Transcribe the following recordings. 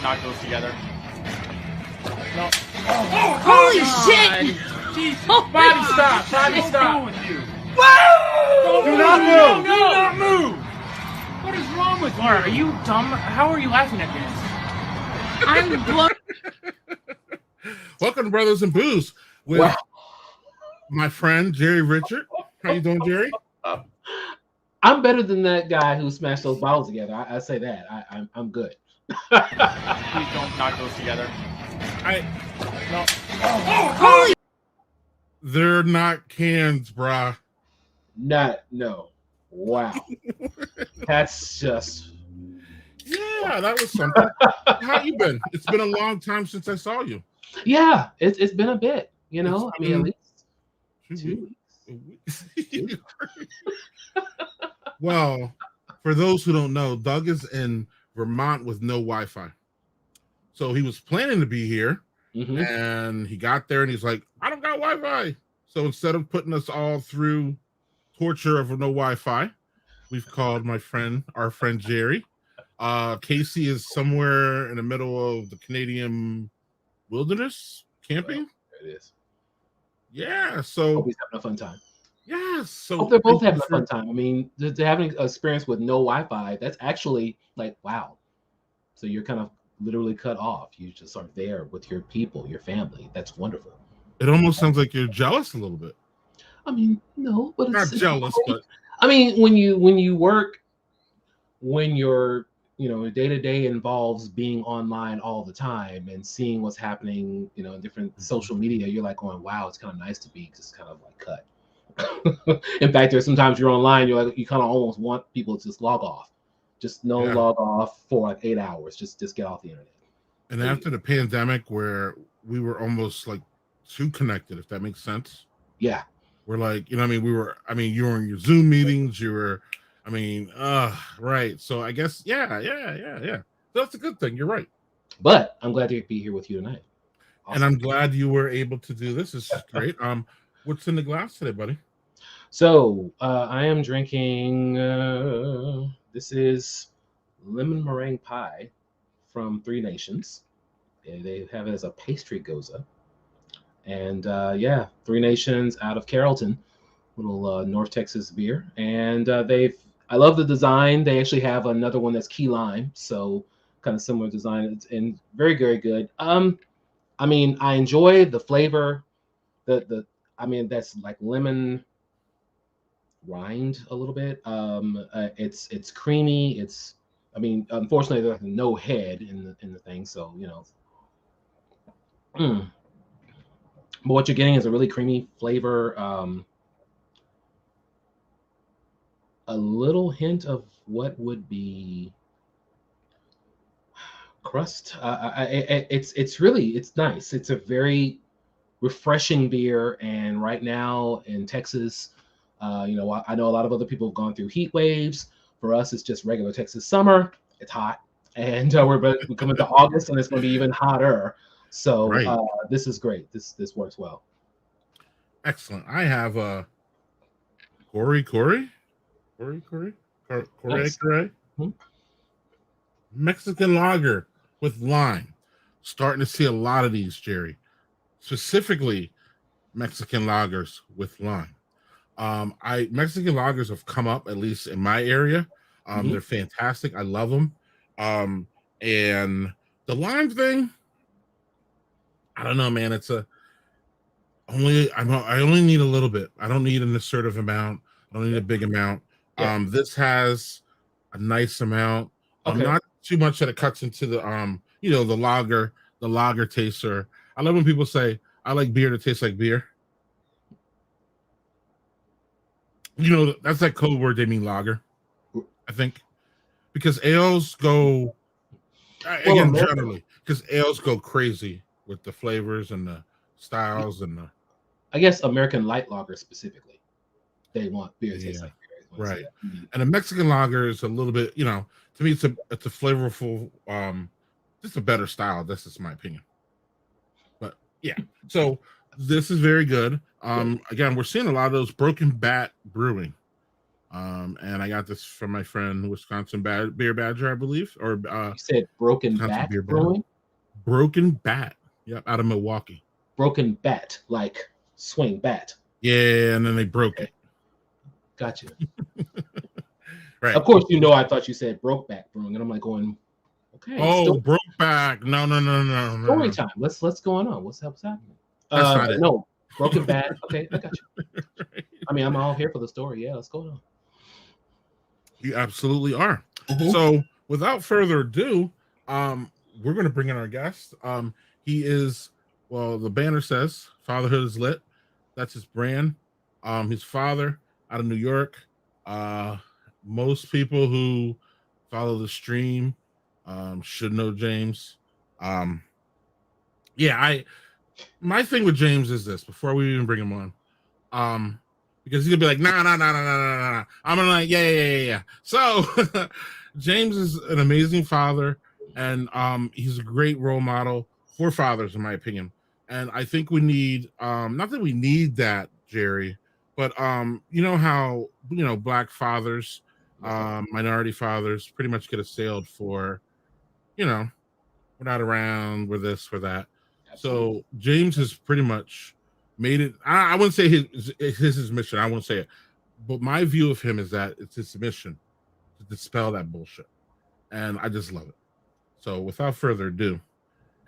knock those together. No. Oh, holy shit! Jesus. Oh, Bobby, stop. Bobby, stop. with you? Whoa! Do not move. Do not move. What is wrong with Laura, are you dumb? How are you laughing at this? I'm blown. Welcome to Brothers and Booze with my friend Jerry Richard. How you doing, Jerry? I'm better than that guy who smashed those bottles together. I say that. I'm good. Please don't knock those together. No. Holy! They're not cans, brah. No. Wow. That's just. Yeah, that was something. How you been? It's been a long time since I saw you. Yeah, it's been a bit. You know, I mean, at least 2 weeks. Well, for those who don't know, Doug is in Vermont with no Wi-Fi. So he was planning to be here, and he got there and he's like, I don't got Wi-Fi. So instead of putting us all through torture of no Wi-Fi, we've called our friend Jerry. Casey is somewhere in the middle of the Canadian wilderness camping. There it is. Yeah, so Hope he's having a fun time. yeah, so Hope they're both having a fun time. I mean, to having an experience with no Wi-Fi, that's actually like wow. So you're kind of literally cut off. You just are there with your people, your family. That's wonderful. It almost sounds like you're jealous a little bit. I mean, no, but Not jealous, but I mean, when you work, when your day to day involves being online all the time and seeing what's happening, in different social media, you're like going, wow, it's kind of nice to be just kind of like cut. In fact, there's sometimes you're online, you kind of almost want people to just log off, log off for like 8 hours, just get off the internet. And after the pandemic, where we were almost like too connected, if that makes sense. Yeah. We're like, you were in your Zoom meetings, right. So I guess, yeah. That's a good thing. You're right. But I'm glad to be here with you tonight. Awesome. And I'm glad you were able to do this. This is great. What's in the glass today, buddy? So I am drinking, this is lemon meringue pie from Three Nations. They have it as a pastry goza. And Three Nations out of Carrollton, little North Texas beer. And I love the design. They actually have another one that's key lime, so kind of similar design, and very, very good. I enjoy the flavor. That's like lemon rind a little bit. It's creamy. Unfortunately, there's no head in the thing, so But what you're getting is a really creamy flavor, a little hint of what would be crust. It's nice. It's a very refreshing beer, and right now in Texas, I know a lot of other people have gone through heat waves. For us, it's just regular Texas summer. It's hot, and we're coming to August, and it's going to be even hotter. So right. This is great. This works well. Excellent. I have Corey. Nice. Mexican lager with lime. Starting to see a lot of these, Jerry. Specifically, Mexican lagers with lime. Mexican lagers have come up, at least in my area. They're fantastic. I love them. And the lime thing, I don't know, man. I only need a little bit. I don't need an assertive amount. I don't need a big amount. Yeah. This has a nice amount. Okay. Not too much that it cuts into the the lager taster. I love when people say, I like beer that tastes like beer. That's that code word they mean lager, I think. Because ales go generally, because ales go crazy with the flavors and the styles and the, I guess American light lager specifically, they want beer that tastes like beer, right? And a Mexican lager is a little bit, to me, it's a flavorful, just a better style. That's just my opinion. But yeah, so this is very good. Again, we're seeing a lot of those Broken Bat Brewing. And I got this from my friend Wisconsin Beer Badger, I believe, or You said Broken Wisconsin Bat Beer Brewing? Broken Bat. Yep, out of Milwaukee. Broken Bat, like swing bat. Yeah, and then they broke it. Gotcha. Right. Of course, I thought you said Brokeback Brewing, and I'm like going, okay. Oh, Brokeback. No. Story time. What's going on? What's happening? That's not it. No, Broken Bat. Okay, I got you. Right. I mean, I'm all here for the story. Yeah, what's going on? You absolutely are. Mm-hmm. So, without further ado, we're going to bring in our guest. He is, well, the banner says Fatherhood is Lit. That's his brand. His father out of New York. Most people who follow the stream should know James. My thing with James is this, before we even bring him on, because he's gonna be like, nah. I'm gonna like, yeah. So James is an amazing father, and he's a great role model for fathers, in my opinion. And I think we need, not that we need that, Jerry, but you know how Black fathers, minority fathers, pretty much get assailed for, we're not around, we're this, we're that. Absolutely. So James has pretty much made it. I wouldn't say his mission. I won't say it, but my view of him is that it's his mission to dispel that bullshit, and I just love it. So without further ado,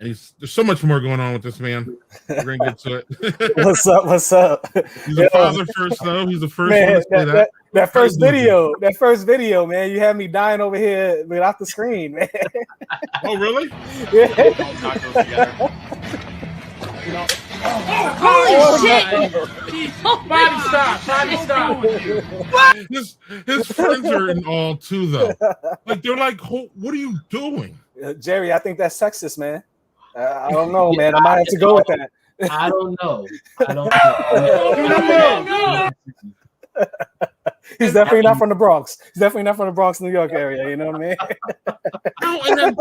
and there's so much more going on with this man. We're gonna get to it. What's up? He's a father first, though. He's the first man, one to say that first video, man. You had me dying over here without the screen, man. Oh, really? Yeah. Don't knock those together. Holy shit! Body stop. His friends are in all too, though. Like they're like, what are you doing, Jerry? I think that's sexist, man. I don't know, man. I might have to go with that. I don't know. No. He's definitely not from the Bronx. He's definitely not from the Bronx, New York area. You know what I mean? No, and then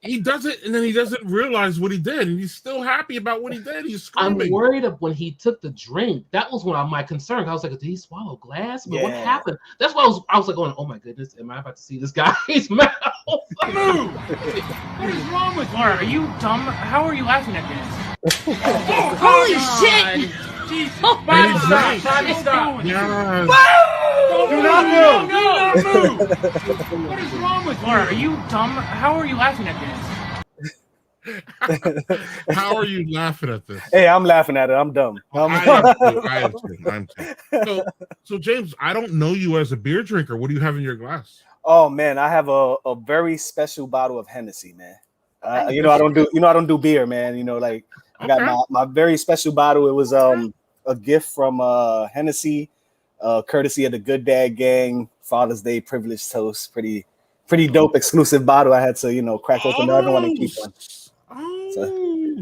he does it, and then he doesn't realize what he did, and he's still happy about what he did. He's screaming. I'm worried of when he took the drink. That was one of my concerns. I was like, did he swallow glass? But what happened? That's why I was like going, oh my goodness, am I about to see this guy's mouth? Move! What is wrong with Laura? Are you dumb? How are you laughing at this? Holy shit! Jeez. Body stop. Yes. Do not move! What is wrong with Laura? Are you dumb? How are you laughing at this? How are you laughing at this? Hey, I'm laughing at it. I'm dumb. I am too. So James, I don't know you as a beer drinker. What do you have in your glass? Oh man, I have a very special bottle of Hennessy, man. I don't do beer, man. I got my very special bottle. It was a gift from Hennessy, courtesy of the Good Dad Gang Father's Day privilege toast. Pretty dope exclusive bottle. I had to crack open the other one and keep one.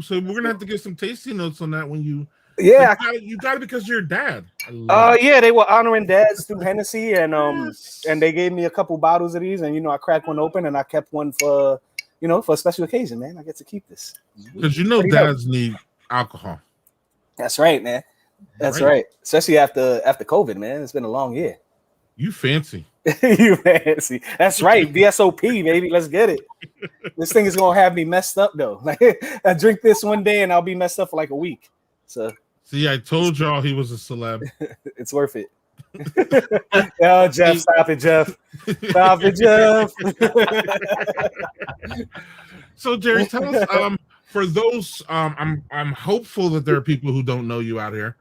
So we're gonna have to get some tasting notes on that when you. Yeah, you got it because you're dad. They were honoring dads through Hennessy, and and they gave me a couple bottles of these, and I cracked one open, and I kept one for a special occasion, man. I get to keep this because dads need alcohol. That's right, man. That's right. Especially after COVID, man. It's been a long year. You fancy. You fancy. That's right. VSOP, baby. Let's get it. This thing is gonna have me messed up though. Like I drink this one day and I'll be messed up for like a week. So see, I told y'all he was a celeb. It's worth it. Oh, Jeff, stop it, Jeff. Stop it, Jeff. So Jerry, tell us, for those, I'm hopeful that there are people who don't know you out here.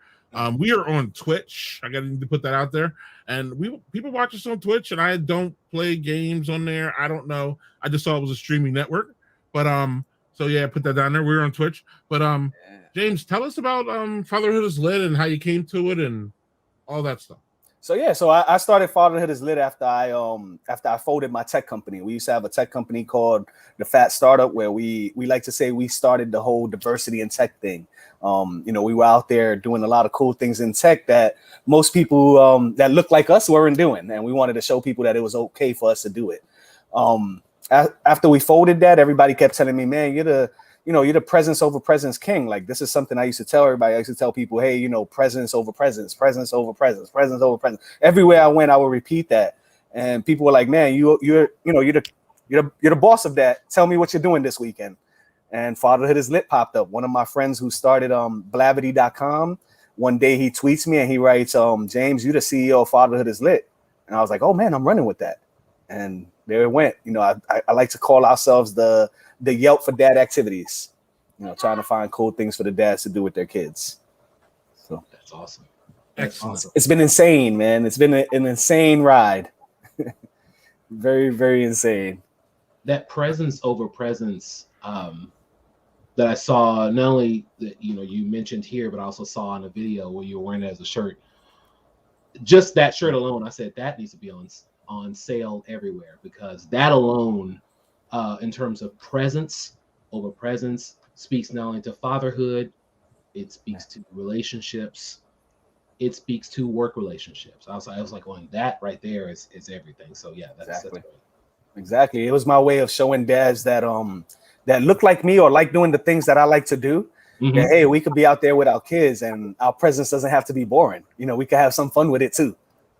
We are on Twitch. I need to put that out there. And people watch us on Twitch, and I don't play games on there. I don't know. I just saw it was a streaming network. But so yeah, put that down there. We're on Twitch. But James, tell us about Fatherhood is Lit and how you came to it and all that stuff. So I started Fatherhood is Lit after I folded my tech company. We used to have a tech company called The Fat Startup, where we like to say we started the whole diversity in tech thing. We were out there doing a lot of cool things in tech that most people that look like us weren't doing, and we wanted to show people that it was okay for us to do it. After we folded that, everybody kept telling me, "Man, you're you're the presence over presence king. Like, this is something I used to tell everybody. I used to tell people, hey, presence over presence, presence over presence, presence over presence. Everywhere I went, I would repeat that. And people were like, man, you're the boss of that. Tell me what you're doing this weekend. And Fatherhood is Lit popped up. One of my friends who started Blavity.com, one day he tweets me and he writes, James, you're the CEO of Fatherhood is Lit. And I was like, oh man, I'm running with that. And there it went. I like to call ourselves the Yelp for dad activities, trying to find cool things for the dads to do with their kids. So that's awesome. Excellent. It's been insane, man. It's been an insane ride. Very, very insane. That presence over presence that I saw, not only that you mentioned here, but I also saw in a video where you were wearing it as a shirt. Just that shirt alone, I said that needs to be on sale everywhere, because that alone, in terms of presence over presence, speaks not only to fatherhood, it speaks to relationships, it speaks to work relationships. I was like, going, that right there is everything. So yeah, that's great. Exactly. It was my way of showing dads that that look like me or like doing the things that I like to do. Mm-hmm. That, hey, we could be out there with our kids and our presence doesn't have to be boring. We could have some fun with it too.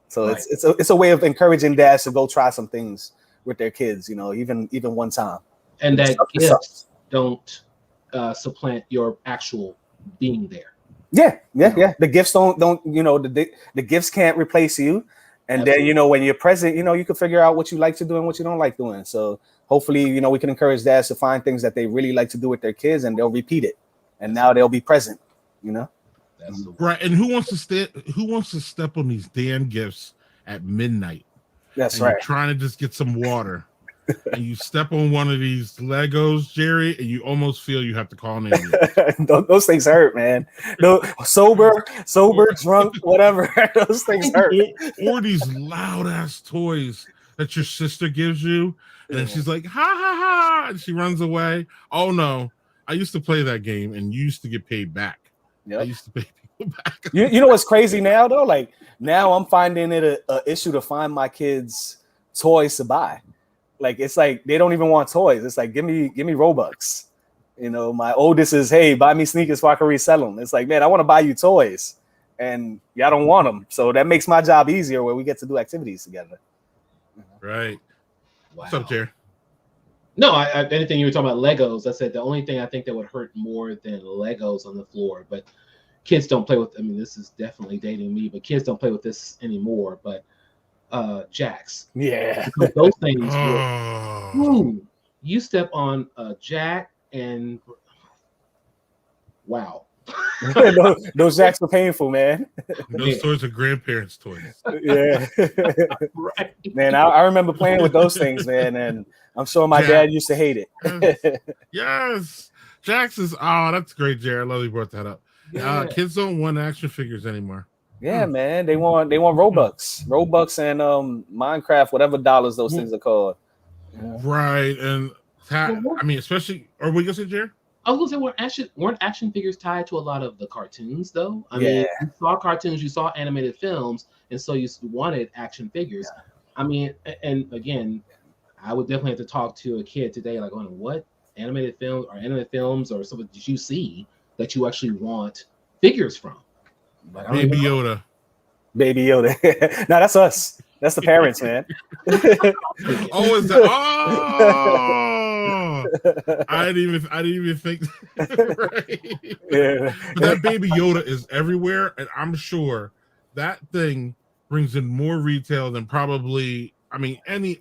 So right. It's a way of encouraging dads to go try some things with their kids, even one time. And that gifts don't supplant your actual being there. Yeah. The gifts don't the gifts can't replace you. And absolutely. Then, when you're present, you can figure out what you like to do and what you don't like doing. So hopefully, we can encourage dads to find things that they really like to do with their kids and they'll repeat it. And now they'll be present, That's right. And who wants to step on these damn gifts at midnight? That's and right. You're trying to just get some water. And you step on one of these Legos, Jerry, and you almost feel you have to call an ambulance. Those things hurt, man. No, sober, drunk, whatever. Those things hurt. Or these loud ass toys that your sister gives you, and then she's like, ha ha ha, and she runs away. Oh no, I used to play that game, and you used to get paid back. Yep. I used to pay people back. You know what's crazy now though? Like now I'm finding it a issue to find my kids toys to buy. Like it's like they don't even want toys. It's like give me Robux. My oldest is, hey, buy me sneakers so I can resell them. It's like, man, I want to buy you toys, and y'all don't want them. So that makes my job easier where we get to do activities together. Right. Wow. What's up, Jerry? No, anything you were talking about Legos. I said the only thing I think that would hurt more than Legos on the floor, but kids don't play with. I mean, this is definitely dating me, but kids don't play with this anymore. But jacks. Yeah. Because those things you step on a jack and wow. those jacks were painful, man. Those toys are grandparents' toys. Yeah. Right. Man, I remember playing with those things, man, and I'm sure my dad used to hate it. Yes. Jacks is that's great, Jerry. I love you brought that up. Yeah. Kids don't want action figures anymore. Yeah, man. They want Robux and Minecraft, whatever dollars those things are called. Yeah. Right. And I mean, especially, or what you gonna say, Jerry? I was gonna say, weren't action figures tied to a lot of the cartoons though? I mean, you saw cartoons, you saw animated films, and so you wanted action figures. Yeah. I mean, and again, I would definitely have to talk to a kid today, like, on what animated films or something did you see that you actually want figures from? Like, Baby Yoda. Baby Yoda. No, that's us. That's the parents, man. Oh, is that? Oh, I didn't even think. Right. Yeah. But that Baby Yoda is everywhere, and I'm sure that thing brings in more retail than probably. I mean, any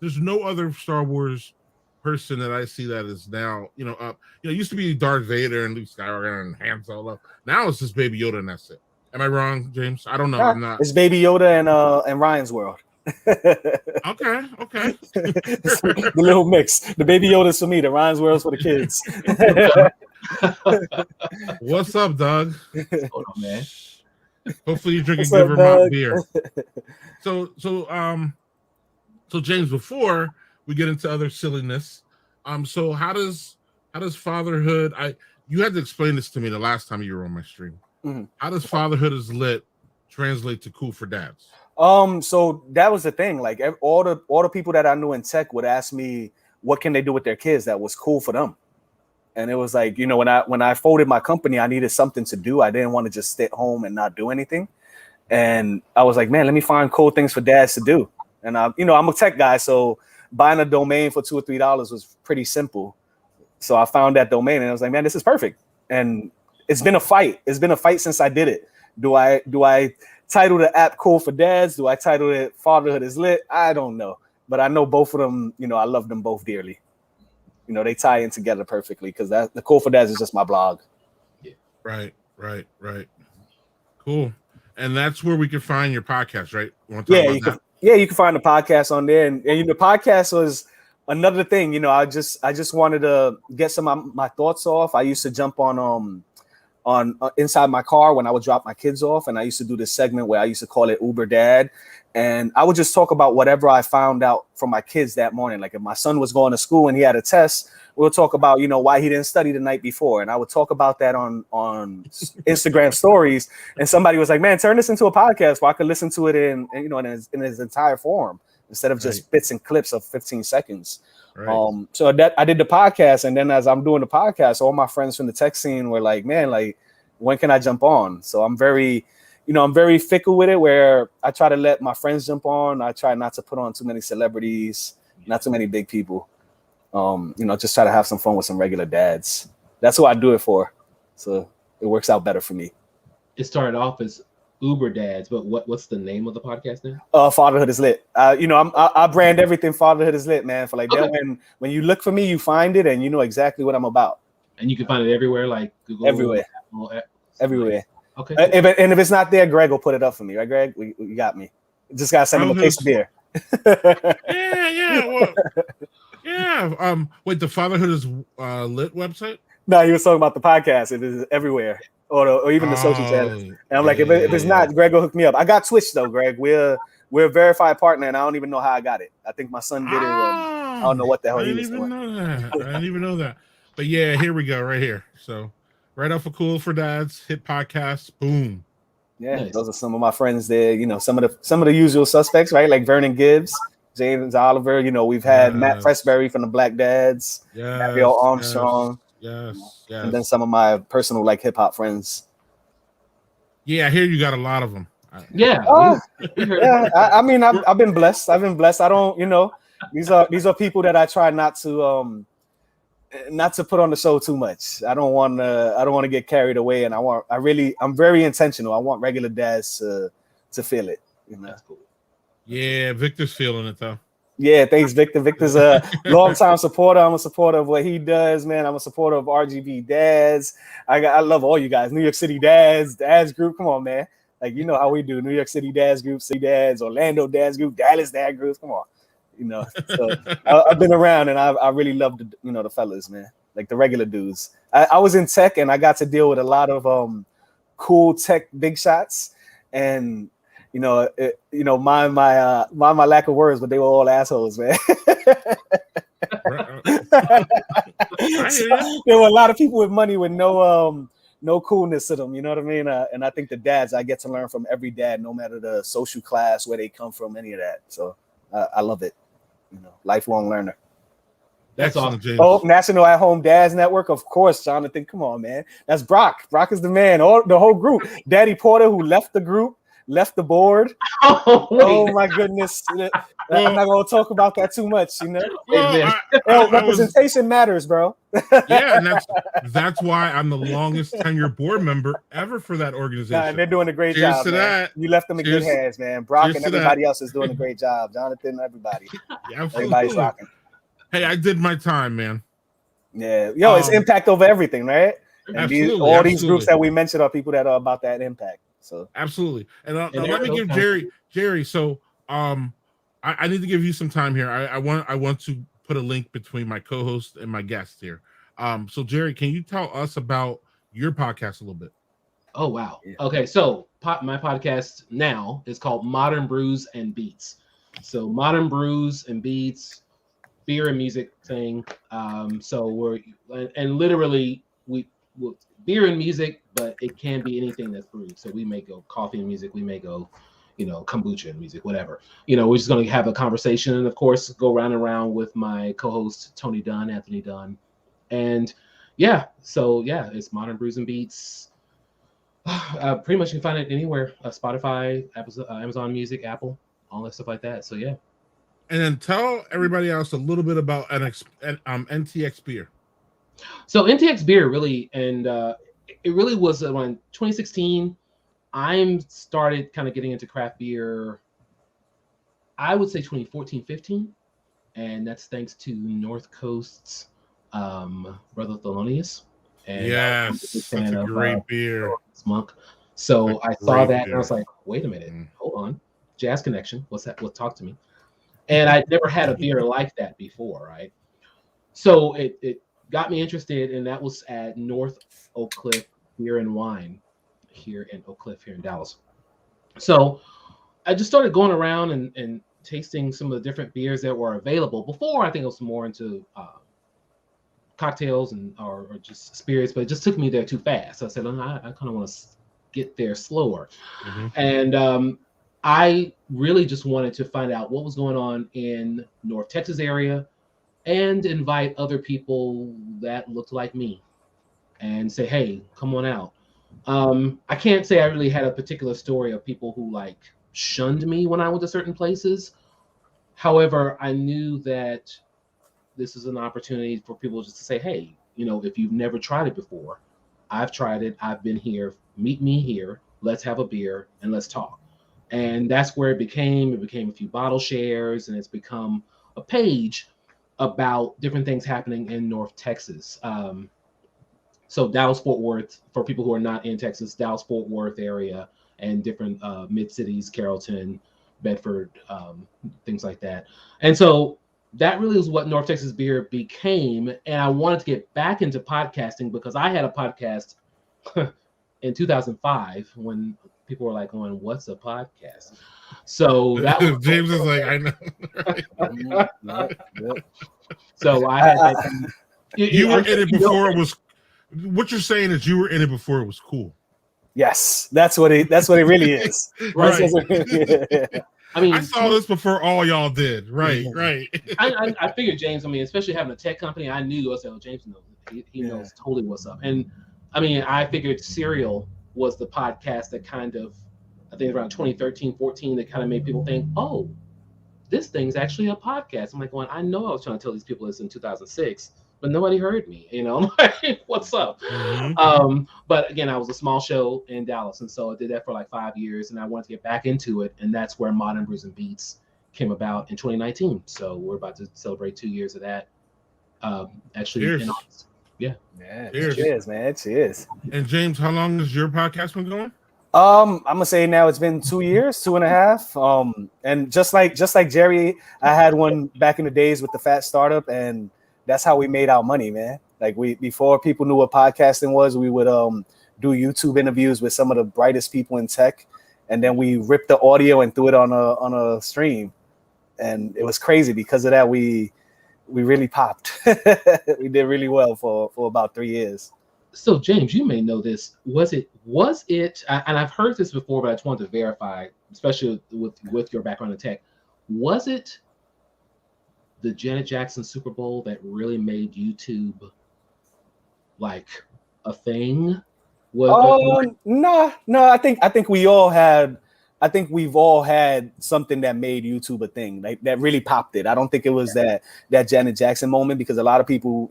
there's no other Star Wars person that I see that is now up. It used to be Darth Vader and Luke Skywalker and Han Solo. Now it's just Baby Yoda and that's it. Am I wrong, James? I don't know. I'm not. It's Baby Yoda and Ryan's World. Okay. The little mix. The Baby Yoda's for me. The Ryan's World's for the kids. What's up, Doug? Hold on, man. Hopefully you're drinking good Vermont beer. So James, before we get into other silliness, so how does fatherhood? You had to explain this to me the last time you were on my stream. Mm-hmm. How does Fatherhood is Lit translate to Cool for Dads? So that was the thing. Like all the people that I knew in tech would ask me, what can they do with their kids that was cool for them? And it was like, you know, when I folded my company, I needed something to do. I didn't want to just stay at home and not do anything. And I was like, man, let me find cool things for dads to do. And I'm a tech guy, so buying a domain for $2 or $3 was pretty simple. So I found that domain and I was like, man, this is perfect. And it's been a fight. It's been a fight since I did it. Do I title the app Cool for Dads? Do I title it Fatherhood is Lit? I don't know. But I know both of them, you know, I love them both dearly. You know, they tie in together perfectly because the Cool for Dads is just my blog. Yeah. Right. Cool. And that's where we can find your podcast, right? You can find the podcast on there. And the podcast was another thing. You know, I just wanted to get some of my thoughts off. I used to jump on inside my car when I would drop my kids off, and I used to do this segment where I used to call it Uber Dad, and I would just talk about whatever I found out from my kids that morning. Like if my son was going to school and he had a test, we'll talk about, you know, why he didn't study the night before, and I would talk about that on Instagram stories. And somebody was like, man, turn this into a podcast where I could listen to it in his entire form instead of just bits and clips of 15 seconds. Right. So that I did the podcast, and then as I'm doing the podcast, all my friends from the tech scene were like, man, like, when can I jump on? So I'm very fickle with it, where I try to let my friends jump on. I try not to put on too many celebrities, not too many big people. Just try to have some fun with some regular dads. That's who I do it for. So it works out better for me. It started off as Uber Dads, but what's the name of the podcast now? Fatherhood is Lit. I brand everything Fatherhood is Lit, man. For like that, when you look for me, you find it, and you know exactly what I'm about. And you can find it everywhere, like Google. Everywhere. Everywhere. Okay. And if it's not there, Greg will put it up for me, right, Greg? You got me. Just gotta send him a case of beer. Wait, the Fatherhood is Lit website? No, he was talking about the podcast. It is everywhere. Or even the social channels. And I'm like, if it's not, Greg will hook me up. I got Twitch though, Greg. We're a verified partner, and I don't even know how I got it. I think my son did it. I don't know what the hell he was doing. I didn't even know that. But yeah, here we go, right here. So right off of Cool for Dads, hit podcast, boom. Yeah, nice. Those are some of my friends there. You know, some of the usual suspects, right? Like Vernon Gibbs, James Oliver. You know, we've had Matt Freshberry from the Black Dads, Gabrielle Armstrong. Yes. And then some of my personal like hip hop friends. Yeah, I hear you got a lot of them. I mean, I've been blessed. I don't, you know, these are people that I try not to put on the show too much. I don't want to get carried away, and I'm very intentional. I want regular dads to feel it. You know? That's cool. Yeah, Victor's feeling it though. Yeah, thanks, Victor. Victor's a longtime supporter. I'm a supporter of what he does, man. I'm a supporter of RGB Dads. I love all you guys. New York City Dads group. Come on, man. Like, you know how we do. New York City Dads group, City Dads, Orlando Dads group, Dallas Dad groups. Come on. You know, so I've been around, and I really love the fellas, man. Like the regular dudes. I was in tech, and I got to deal with a lot of cool tech big shots, and my lack of words, but they were all assholes, man. There were a lot of people with money with no coolness to them, you know what I mean? And I think the dads, I get to learn from every dad, no matter the social class, where they come from, any of that. So I love it. You know, lifelong learner. That's awesome, James. Oh, National At Home Dads Network, of course, Jonathan. Come on, man. That's Brock. Brock is the man. The whole group. Daddy Porter, who left the group, left the board. Oh my goodness. I'm not gonna talk about that too much, you know. Representation matters, bro. Yeah, and that's why I'm the longest tenured board member ever for that organization. And they're doing a great Cheers job. To man. that. You left them in good hands, man. Brock and everybody else is doing a great job. Jonathan, everybody. Yeah, everybody's rocking. Hey, I did my time, man. Yeah, it's impact over everything, right? And these groups that we mentioned are people that are about that impact. So absolutely, and let me give Jerry. So I need to give you some time here. I want to put a link between my co-host and my guest here. So Jerry, can you tell us about your podcast a little bit? Oh wow. Yeah. Okay, so my podcast now is called Modern Brews and Beats. So Modern Brews and Beats, beer and music thing. So we're literally beer and music, but it can be anything that's brewed. So we may go coffee and music, we may go, kombucha and music, whatever. We're just going to have a conversation, and of course, go round and round with my co-host Anthony Dunn, and yeah, so yeah, it's Modern Brews and Beats. Pretty much you can find it anywhere: Spotify, Amazon Music, Apple, all that stuff like that. So yeah. And then tell everybody else a little bit about NTX beer. So NTX beer really, and it really was around 2016. I started kind of getting into craft beer. I would say 2014, 15, and that's thanks to North Coast's Brother Thelonious. And yes, such a great beer. Monk. So I saw that and I was like, wait a minute, hold on. Jazz Connection, what's that? Well, talk to me. And I'd never had a beer like that before, right? So it got me interested, and that was at North Oak Cliff Beer and Wine here in Oak Cliff, here in Dallas. So I just started going around and tasting some of the different beers that were available. Before, I think I was more into cocktails and or just spirits, but it just took me there too fast. So I said, I kind of want to get there slower. Mm-hmm. And I really just wanted to find out what was going on in North Texas area and invite other people that looked like me and say, hey, come on out. I can't say I really had a particular story of people who like shunned me when I went to certain places. However, I knew that this is an opportunity for people just to say, hey, you know, if you've never tried it before, I've tried it. I've been here. Meet me here. Let's have a beer and let's talk. And that's where it became. It became a few bottle shares, and it's become a page about different things happening in North Texas. So Dallas-Fort Worth, for people who are not in Texas, Dallas-Fort Worth area and different mid-cities, Carrollton, Bedford, things like that. And so that really is what North Texas Beer became. And I wanted to get back into podcasting because I had a podcast in 2005 when people were like going, what's a podcast? So that was James is like, I know. So I had that. You were in it before it was. What you're saying is you were in it before it was cool. Yes, that's what it really is. Right. I mean, I saw this before all y'all did. Right, right. I figured James, I mean, especially having a tech company, I knew, I said, oh, James knows. He knows totally what's up. And I mean, I figured Serial was the podcast that kind of, I think around 2013, 14, that kind of made people think, oh, this thing's actually a podcast. I'm like going, I know I was trying to tell these people this in 2006, but nobody heard me, you know, what's up? Mm-hmm. But again, I was a small show in Dallas. And so I did that for like 5 years and I wanted to get back into it. And that's where Modern Brews and Beats came about in 2019. So we're about to celebrate 2 years of that. Actually, cheers. In August. Yeah. Cheers, man. Cheers. And James, how long has your podcast been going? I'm gonna say now it's been 2 years, 2.5. And just like Jerry, I had one back in the days with the Fat Startup, and that's how we made our money, man. Like before people knew what podcasting was, we would do YouTube interviews with some of the brightest people in tech, and then we ripped the audio and threw it on a stream, and it was crazy. Because of that, we really popped. We did really well for about 3 years. So James, you may know this. Was it? And I've heard this before, but I just wanted to verify, especially with your background in tech. Was it the Janet Jackson Super Bowl that really made YouTube like a thing? No. I think we've all had something that made YouTube a thing, like that really popped it. I don't think it was that Janet Jackson moment, because a lot of people,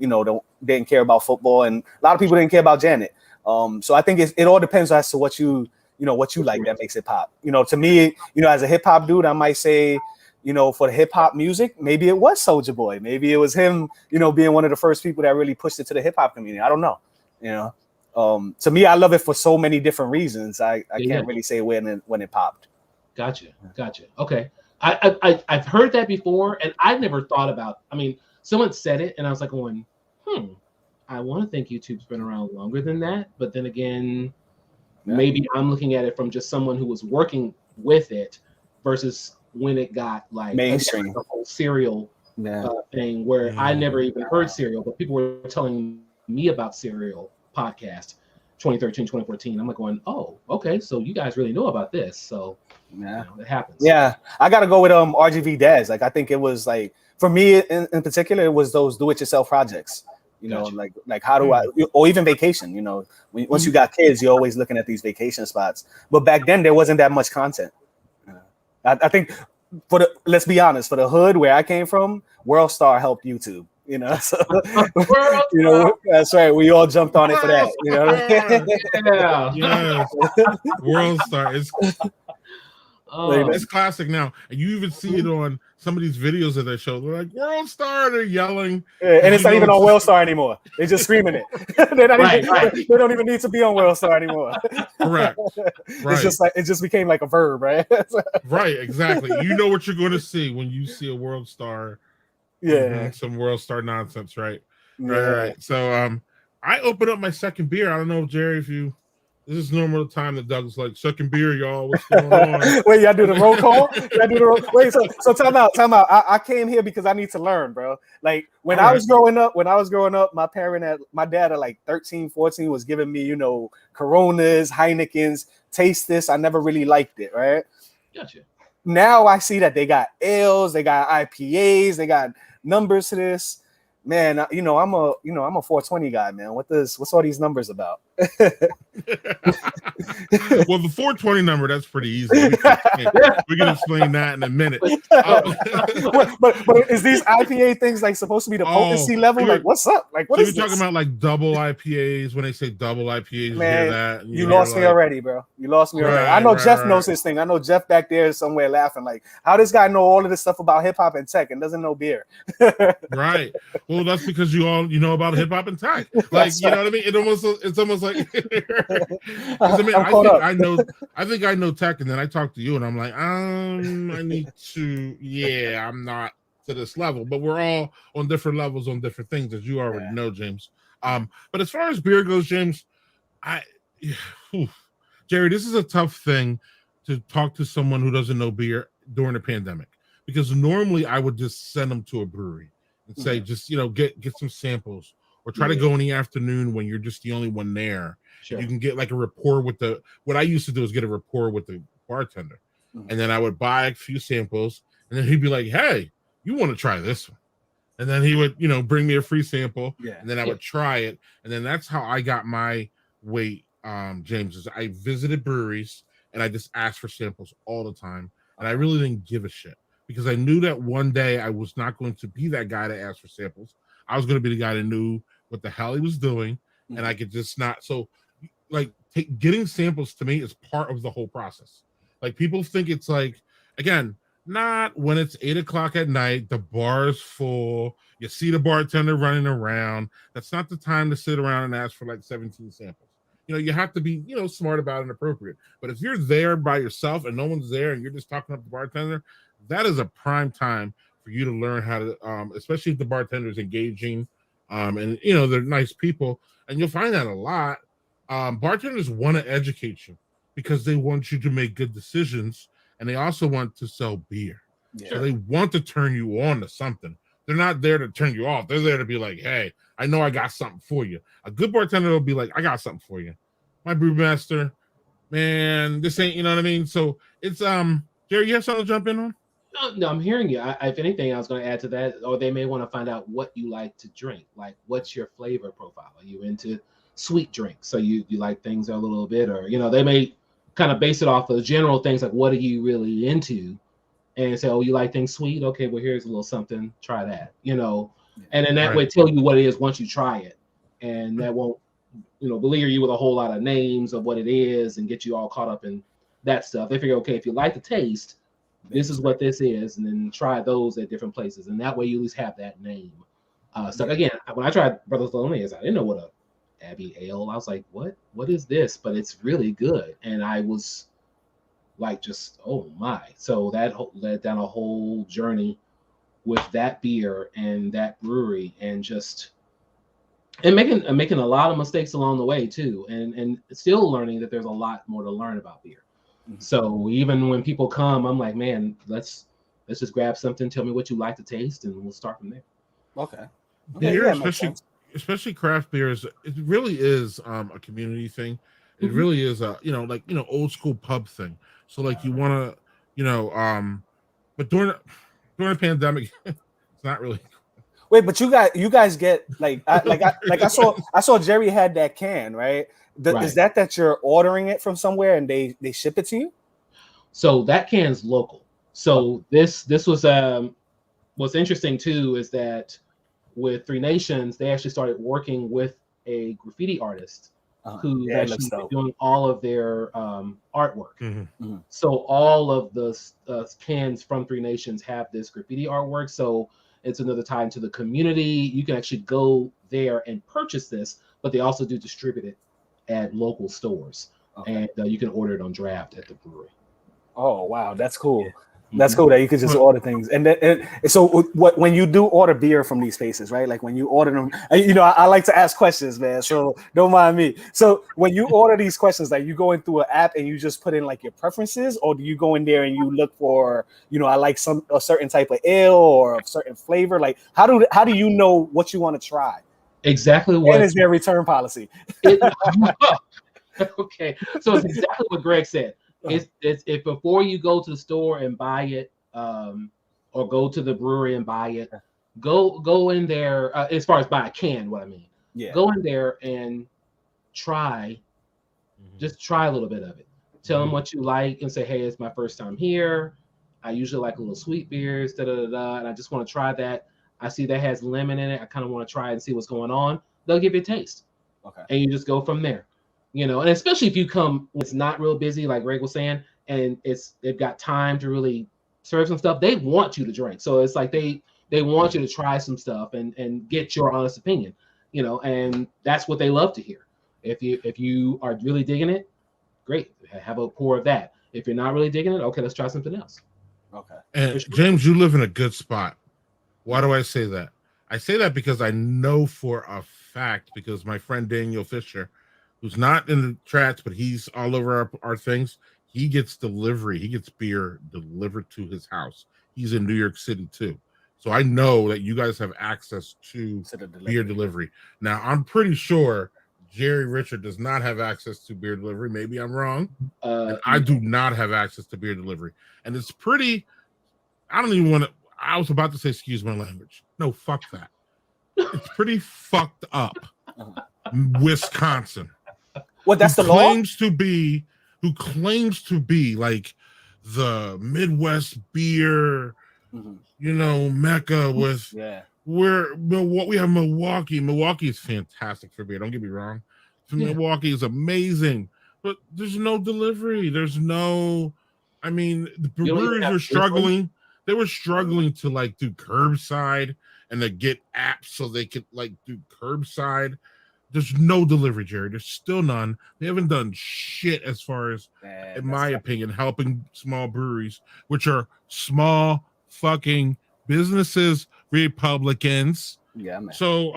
didn't care about football, and a lot of people didn't care about Janet. So I think it all depends as to what you like that makes it pop. To me, as a hip hop dude, I might say, for the hip hop music, maybe it was Soulja Boy. Maybe it was him, being one of the first people that really pushed it to the hip hop community. I don't know. To me, I love it for so many different reasons. I can't really say when it popped. Gotcha. Okay. I've heard that before, and I never thought about. I mean, someone said it, and I was like, going, I want to think YouTube's been around longer than that, but then again, maybe I'm looking at it from just someone who was working with it versus when it got like mainstream, the whole Serial thing, where I never even heard Serial, but people were telling me about Serial podcast 2013, 2014. I'm like going, oh, okay, so you guys really know about this. So it happens. Yeah, I gotta go with RGV Dads. Like, I think it was like, for me in particular, it was those do-it-yourself projects. You know, Gotcha. like how do I, or even vacation, you know, once you got kids, you're always looking at these vacation spots. But back then there wasn't that much content. I think let's be honest, for the hood where I came from, World Star helped YouTube. You know, so you know that's right. We all jumped on it for that. You know, Yeah. Yes, World Star is Oh, it's classic now, and you even see it on some of these videos that they show. They're like World Star, they're yelling, and it's not even on World Star anymore. They're just screaming it. They're not Right, even, right. They don't even need to be on World Star anymore. correct, It's right, just like it just became like a verb, right? right, exactly. You know what you're going to see when you see a World Star. Yeah, Some World Star nonsense, right? yeah. Right. So I open up my second beer. I don't know, Jerry, if you this is normal time that Doug's like second beer, y'all. What's going on? Wait, y'all do the roll call? Wait, so time out. I came here because I need to learn, bro. Like when I was growing up, my dad at like 13, 14 was giving me, you know, Coronas, Heinekens, taste this. I never really liked it, right? Gotcha. Now I see that they got ales, they got IPAs, they got numbers to this. Man, you know, I'm a 420 guy, man. What's all these numbers about? Well, the 420 number, that's pretty easy. We can explain that in a minute. But is these IPA things like supposed to be the potency level? Like, what's up? Like, what so is you're this? talking about like double IPAs? When they say double IPAs, Man, you hear that? You lost me already, bro. You lost me already. I know Jeff knows his thing. I know Jeff back there is somewhere laughing. Like, how this guy know all of this stuff about hip hop and tech and doesn't know beer? Right. Well, that's because you know about hip hop and tech. Like, you know what I mean? It's almost like I think I know tech, and then I talk to you, and I'm like, I need to. Yeah, I'm not to this level, but we're all on different levels on different things, as you already know, James. But as far as beer goes, James, Jerry, this is a tough thing to talk to someone who doesn't know beer during a pandemic, because normally I would just send them to a brewery and say, just, you know, get some samples, or try to go in the afternoon when you're just the only one there. Sure. You can get like a rapport with what I used to do is get a rapport with the bartender. And then I would buy a few samples, and then he'd be like, hey, you want to try this one? And then he would, you know, bring me a free sample, and then I would try it. And then that's how I got my weight, James, is I visited breweries and I just asked for samples all the time. And I really didn't give a shit, because I knew that one day I was not going to be that guy to ask for samples. I was going to be the guy that knew what the hell he was doing, and I could just not. So, like, getting samples to me is part of the whole process. Like, people think it's like, again, not when it's 8 o'clock at night, the bar is full, you see the bartender running around. That's not the time to sit around and ask for like 17 samples. You know, you have to be, you know, smart about it and appropriate. But if you're there by yourself and no one's there and you're just talking up the bartender, that is a prime time for you to learn how to, especially if the bartender is engaging, and, you know, they're nice people. And you'll find that a lot. Bartenders want to educate you because they want you to make good decisions, and they also want to sell beer. Yeah. So they want to turn you on to something. They're not there to turn you off. They're there to be like, hey, I know I got something for you. A good bartender will be like, I got something for you. My brewmaster, man, this ain't, you know what I mean? So it's, Jerry, you have something to jump in on? No, I'm hearing you. If anything, I was going to add to that, or they may want to find out what you like to drink. Like, what's your flavor profile? Are you into sweet drinks? So you like things that are a little bit, or, you know, they may kind of base it off of general things like, what are you really into? And say, oh, you like things sweet? Okay, well, here's a little something. Try that, you know. And then that way tell you what it is once you try it. And that won't, you know, beleaguer you with a whole lot of names of what it is and get you all caught up in that stuff. They figure, okay, if you like the taste, this is what this is, and then try those at different places. And that way you at least have that name. So again, when I tried Brothers Loneliest, I didn't know what a Abbey Ale. I was like, what is this? But it's really good. And I was like, just, oh my. So that led down a whole journey with that beer and that brewery, and just making a lot of mistakes along the way too, and still learning that there's a lot more to learn about beer. So even when people come, I'm like, man, let's just grab something, tell me what you like to taste, and we'll start from there. Okay. Beer, especially craft beers, it really is a community thing. It really is a, you know, like, you know, old school pub thing. So like you want to, you know, but during a pandemic, it's not really. Wait, but you guys get I saw Jerry had that can, right? Right. Is that you're ordering it from somewhere and they ship it to you? So that can's local. So this was what's interesting too is that with Three Nations, they actually started working with a graffiti artist who's actually doing all of their artwork. Mm-hmm. So all of the cans from Three Nations have this graffiti artwork. So it's another tie into the community. You can actually go there and purchase this, but they also do distribute it at local stores. And you can order it on draft at the brewery. Oh, wow. That's cool. Yeah. That's cool that you could just order things. And so when you do order beer from these spaces, right? Like when you order them, I like to ask questions, man. So don't mind me. So when you order these questions, like you go in through an app and you just put in like your preferences, or do you go in there and you look for, I like a certain type of ale or a certain flavor? Like how do you know what you want to try? Exactly what. And is there a return policy? Okay. So it's exactly what Greg said. It's if before you go to the store and buy it, or go to the brewery and buy it, go in there. As far as buy a can, what I mean, go in there and try, just try a little bit of it. Tell them what you like and say, hey, it's my first time here. I usually like a little sweet beers, and I just want to try that. I see that has lemon in it. I kind of want to try it and see what's going on. They'll give you a taste. Okay, and you just go from there. And especially if you come when it's not real busy, like Greg was saying, and they've got time to really serve some stuff, they want you to drink. So it's like they want you to try some stuff and get your honest opinion, and that's what they love to hear. If you are really digging it, great, have a pour of that. If you're not really digging it, okay, let's try something else. Okay. And James, you live in a good spot. Why do I say that? I say that because I know for a fact, because my friend Daniel Fisher, who's not in the chats, but he's all over our things. He gets delivery. He gets beer delivered to his house. He's in New York City too. So I know that you guys have access to beer delivery. Now, I'm pretty sure Jerry Richard does not have access to beer delivery. Maybe I'm wrong. I do not have access to beer delivery. And it's pretty, I don't even want to, I was about to say, excuse my language. No, fuck that. It's pretty fucked up. Wisconsin. What, that's the law? Who claims to be like the Midwest beer, mecca with we have Milwaukee. Milwaukee is fantastic for beer. Don't get me wrong. Milwaukee is amazing, but there's no delivery. The breweries were struggling. They were struggling to like do curbside and to get apps so they could like do curbside. There's no delivery, Jerry. There's still none. They haven't done shit as far as, in my opinion, helping small breweries, which are small fucking businesses, Republicans. Yeah, man. So,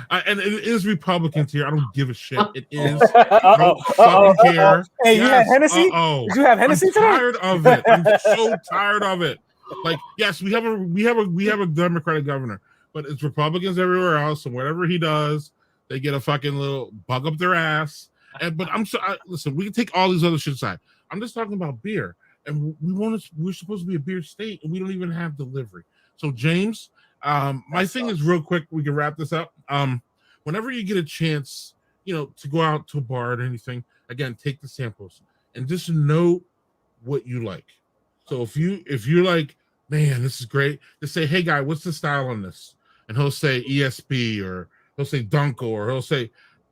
and it is Republicans here. I don't give a shit. It is. I don't fucking care. Hey, you had Hennessy? Did you have Hennessy today? I'm tired of it. I'm so tired of it. Like, yes, we have a Democratic governor, but it's Republicans everywhere else, and whatever he does, they get a fucking little bug up their ass. But listen, we can take all these other shit aside. I'm just talking about beer. And we're supposed to be a beer state, and we don't even have delivery. So, James, my thing is real quick. We can wrap this up. Whenever you get a chance, to go out to a bar or anything, again, take the samples and just know what you like. So if you're like, man, this is great, just say, hey, guy, what's the style on this? And he'll say ESB, or he'll say Dunkel, or he'll say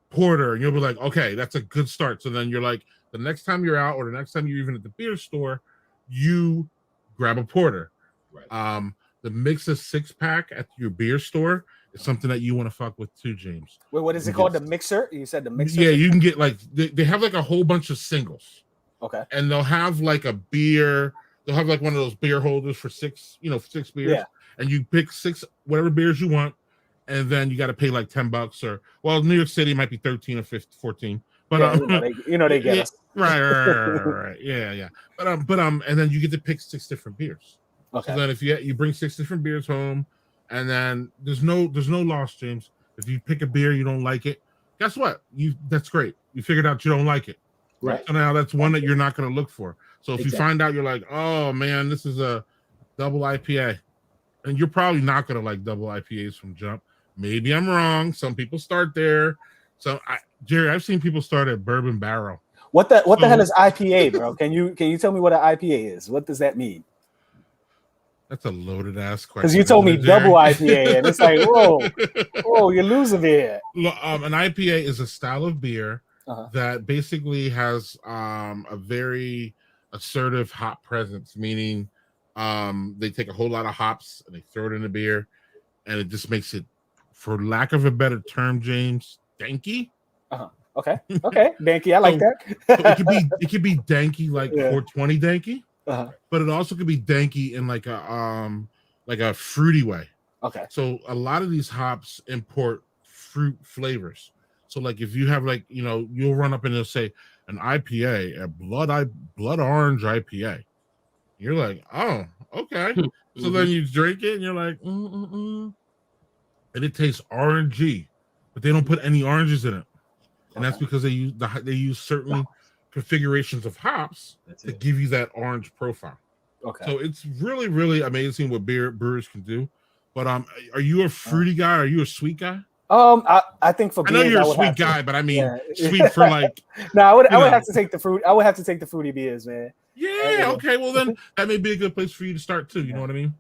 Porter, and you'll be like, okay, that's a good start. So then you're like, the next time you're out, or the next time you're even at the beer store, you grab a Porter. Right. The mix of 6-pack at your beer store is something that you want to fuck with too, James. Wait, what is it called? The mixer? You said the mixer? Yeah, you can get like they have like a whole bunch of singles. Okay. And they'll have like a beer. They'll have like one of those beer holders for 6 beers. Yeah. And you pick 6 whatever beers you want, and then you got to pay like $10 or, well, New York City might be 13 or 15, 14. But they get us. Right. Yeah. But and then you get to pick 6 different beers. Okay. So then if you bring 6 different beers home, and then there's no loss, James. If you pick a beer you don't like it, guess what? That's great. You figured out you don't like it. Right. So now that's one that you're not going to look for. So if you find out you're like, oh man, this is a double IPA, and you're probably not gonna like double IPAs from jump. Maybe I'm wrong. Some people start there. So Jerry, I've seen people start at Bourbon Barrel. What the hell is IPA, bro? Can you tell me what an IPA is? What does that mean? That's a loaded ass question. Because you told me double IPA, and it's like, whoa, you're losing here. An IPA is a style of beer that basically has a very assertive hop presence, meaning they take a whole lot of hops and they throw it in the beer, and it just makes it, for lack of a better term, James, danky. Okay, danky. I like that. So it could be danky, like 420 danky, but it also could be danky in like a fruity way. Okay. So a lot of these hops import fruit flavors. So like if you have like, you'll run up and they'll say an IPA, a blood orange IPA. You're like, oh, okay. So then you drink it and you're like, and it tastes orangey, but they don't put any oranges in it. And that's because they use certain configurations of hops to give you that orange profile. Okay. So it's really, really amazing what brewers can do. But are you a fruity guy? Or are you a sweet guy? I think for beers, I know you're a sweet guy, but I mean sweet for like. No, I would have to take the fruit. I would have to take the fruity beers, man. Yeah. Okay. Well, then that may be a good place for you to start too. You know what I mean?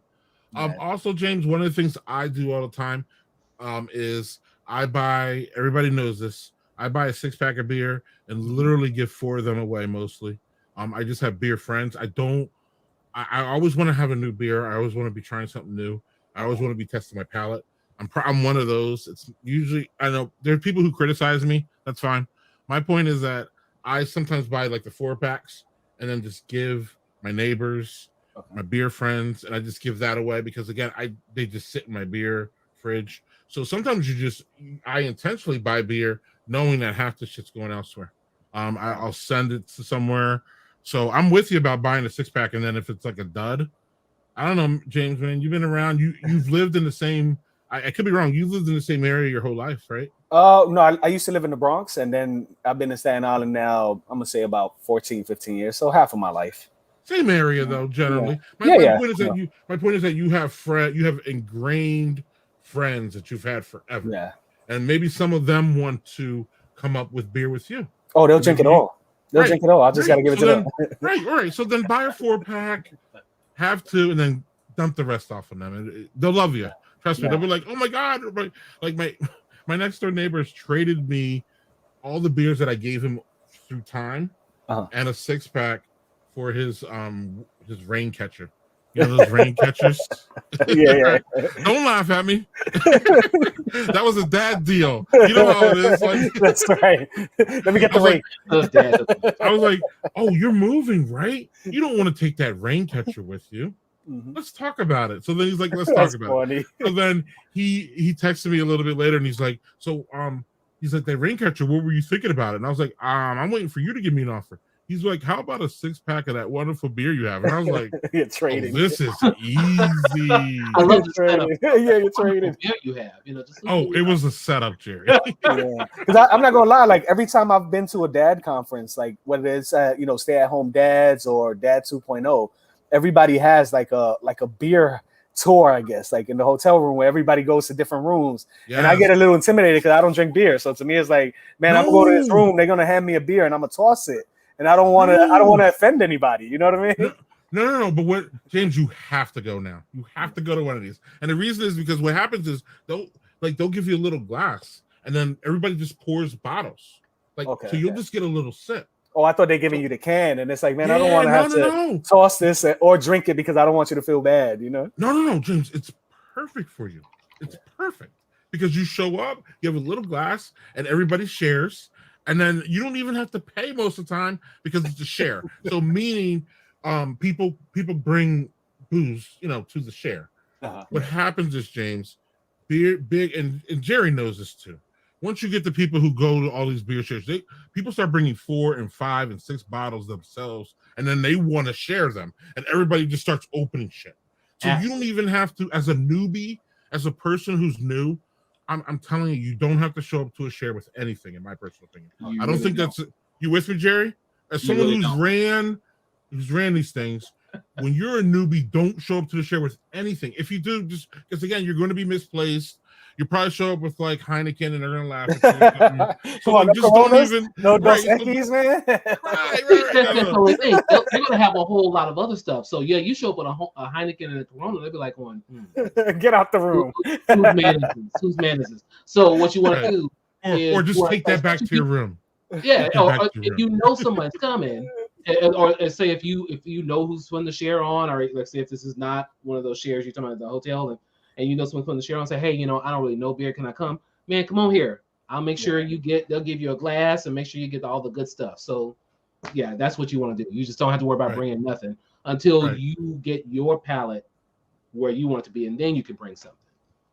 Also, James, one of the things I do all the time is I buy. Everybody knows this. I buy a 6-pack of beer and literally give 4 of them away mostly. I just have beer friends. I always want to have a new beer. I always want to be trying something new. I always want to be testing my palate. I'm one of those. It's usually, I know there are people who criticize me. That's fine. My point is that I sometimes buy like the 4-packs and then just give my neighbors, my beer friends, and I just give that away because again, they just sit in my beer fridge. So sometimes I intentionally buy beer knowing that half the shit's going elsewhere. I'll send it to somewhere. So I'm with you about buying a 6-pack, and then if it's like a dud, I don't know, James, man, you've been around, you've lived in the same, I could be wrong, you've lived in the same area your whole life, right? No, I used to live in the Bronx, and then I've been in Staten Island now, I'm gonna say about 14, 15 years, so half of my life. Same area though, generally. My point is that you have ingrained friends that you've had forever. Yeah. And maybe some of them want to come up with beer with you. Oh, they'll drink it all. They'll drink it all. I just got to give it to them. Right. So then buy a 4-pack, have 2, and then dump the rest off on them. And they'll love you. Trust me. They'll be like, oh my God. Like my next door neighbors traded me all the beers that I gave him through time and a 6-pack for his rain catcher. You know those rain catchers? Yeah. Don't laugh at me. That was a dad deal. You know how it is. Like, that's right. Let me get the rain. I was like, oh, you're moving, right? You don't want to take that rain catcher with you. Let's talk about it. So then he's like, let's talk about it. So then he texted me a little bit later and he's like, he's like, that rain catcher, what were you thinking about it? And I was like, I'm waiting for you to give me an offer. He's like, how about a 6-pack of that wonderful beer you have? And I was like, you're trading. Oh, this is easy. I love the setup. You're trading. Beer you have, it was a setup, Jerry. Because I'm not gonna lie, like every time I've been to a dad conference, like whether it's stay-at-home dads or Dad 2.0, everybody has like a beer tour, I guess, like in the hotel room where everybody goes to different rooms. Yes. And I get a little intimidated because I don't drink beer. So to me, it's like, man, I'm going to this room, they're gonna hand me a beer and I'm gonna toss it. And I don't want to offend anybody. You know what I mean? No. But what, James, you have to go now. You have to go to one of these. And the reason is because what happens is they'll give you a little glass and then everybody just pours bottles. So you'll just get a little sip. Oh, I thought they're giving you the can. And it's like, man, I don't want to have to toss this or drink it because I don't want you to feel bad, you know? No, James. It's perfect for you. It's perfect. Because you show up, you have a little glass, and everybody shares. And then you don't even have to pay most of the time because it's a share. So meaning people bring booze, to the share. What happens is, James, beer, big, and Jerry knows this too. Once you get the people who go to all these beer shares, people start bringing 4 and 5 and 6 bottles themselves, and then they want to share them. And everybody just starts opening shit. So you don't even have to, as a newbie, as a person who's new, I'm telling you don't have to show up to a share with anything, in my personal opinion. I don't think that's you with me, Jerry? As someone who's ran these things, when you're a newbie, don't show up to the share with anything. If you do, just because again, you're going to be misplaced. You probably show up with like Heineken and they're gonna laugh at you. So like, just don't even Dos Equis, man. Right. They're gonna have a whole lot of other stuff. So yeah, you show up with a Heineken and a Corona, they'll be like, "Get out the room." Whose man is this? So what you want to do, or just take that back to your room. Yeah, or if you know someone's coming, or say if you know who's putting the share on, or let's say if this is not one of those shares you're talking about at the hotel, and you know someone's putting the share on, say, hey, I don't really know beer. Can I come? Man, come on here. I'll make sure they'll give you a glass and make sure you get all the good stuff. So yeah, that's what you want to do. You just don't have to worry about bringing nothing until you get your palate where you want it to be, and then you can bring something.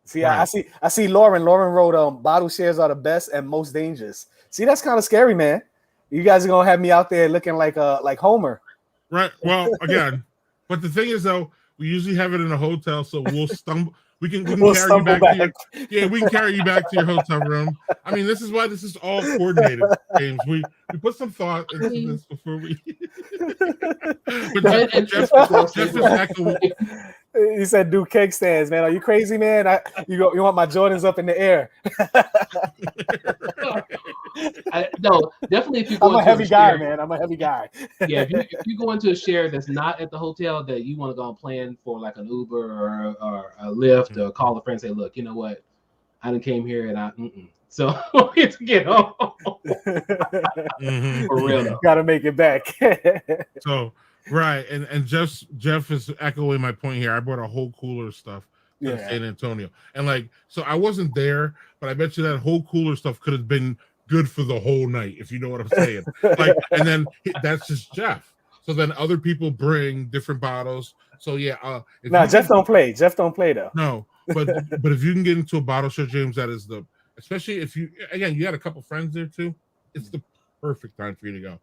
See, I see Lauren. Lauren wrote, bottle shares are the best and most dangerous. See, that's kind of scary, man. You guys are gonna have me out there looking like Homer. Right. Well, again, but the thing is though, we usually have it in a hotel, so we'll stumble. We can carry you back to your, we can carry you back to your hotel room. I mean, this is why this is all coordinated, James. We put some thought into this before we. But Jeff is echoing. He said, "Do cake stands, man. Are you crazy, man? You want my Jordans up in the air?" No, definitely. If you go, I'm a heavy guy, man. I'm a heavy guy. Yeah, if you go into a share that's not at the hotel that you want to go and plan for, like an Uber or a Lyft, or call a friend and say, "Look, you know what? I done came here and so I get to get home." For real, though. Got to make it back. So. Right, and Jeff is echoing my point here. I brought a whole cooler of stuff to San Antonio, and so I wasn't there, but I bet you that whole cooler stuff could have been good for the whole night, if you know what I'm saying. And then that's just Jeff. So then other people bring different bottles. So yeah, Jeff don't play. Jeff don't play though. No, but if you can get into a bottle share, James, that is especially if you had a couple friends there too. It's the perfect time for you to go.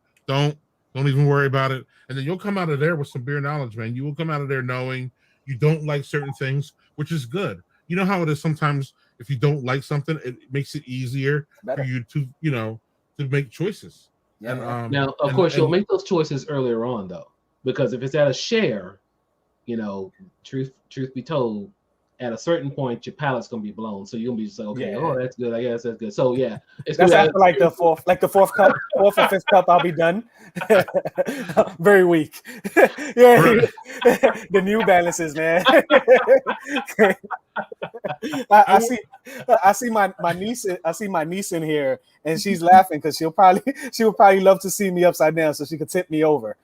Don't even worry about it. And then you'll come out of there with some beer knowledge, man. You will come out of there knowing you don't like certain things, which is good. You know how it is sometimes if you don't like something, it makes it easier for you to, to make choices. Yeah. Now, of course, you'll make those choices earlier on, though, because if it's at a share, truth be told, at a certain point, your palate's gonna be blown. So you're gonna be just like, okay, that's good. I guess that's good. So yeah, it's that's after like the fourth cup, fourth or fifth cup, I'll be done. Very weak. The New Balances, man. I see my niece. I see my niece in here, and she's laughing because she would probably love to see me upside down so she could tip me over.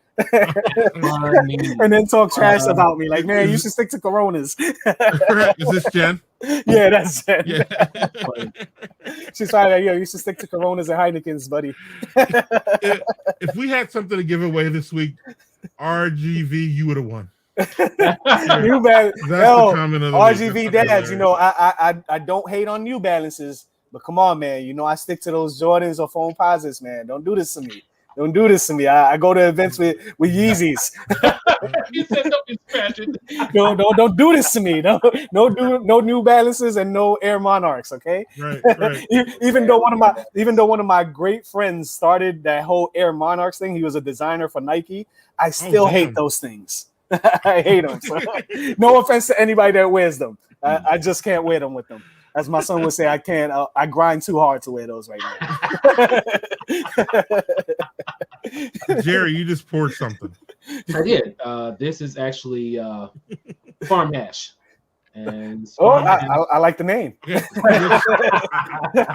And then talk trash about me, like, man, you should stick to Coronas. Is this Jen? Yeah, that's Jen. Yeah. She's probably like, yo, you should stick to Coronas and Heinekens, buddy. If we had something to give away this week, RGV, you would have won. New Balance. RGV dads, I don't hate on New Balances, but come on, man, I stick to those Jordans or Foam Posits, man. Don't do this to me. Don't do this to me. I go to events with Yeezys. You said don't be fashion. Don't do this to me. No New Balances and no Air Monarchs. Okay. Right. Even though one of my great friends started that whole Air Monarchs thing, he was a designer for Nike. I still hate those things. I hate them. So, no offense to anybody that wears them. I just can't wear them with them. As my son would say, I can't. I grind too hard to wear those right now. Jerry, you just poured something. I did. This is actually farm hash. And I like the name. I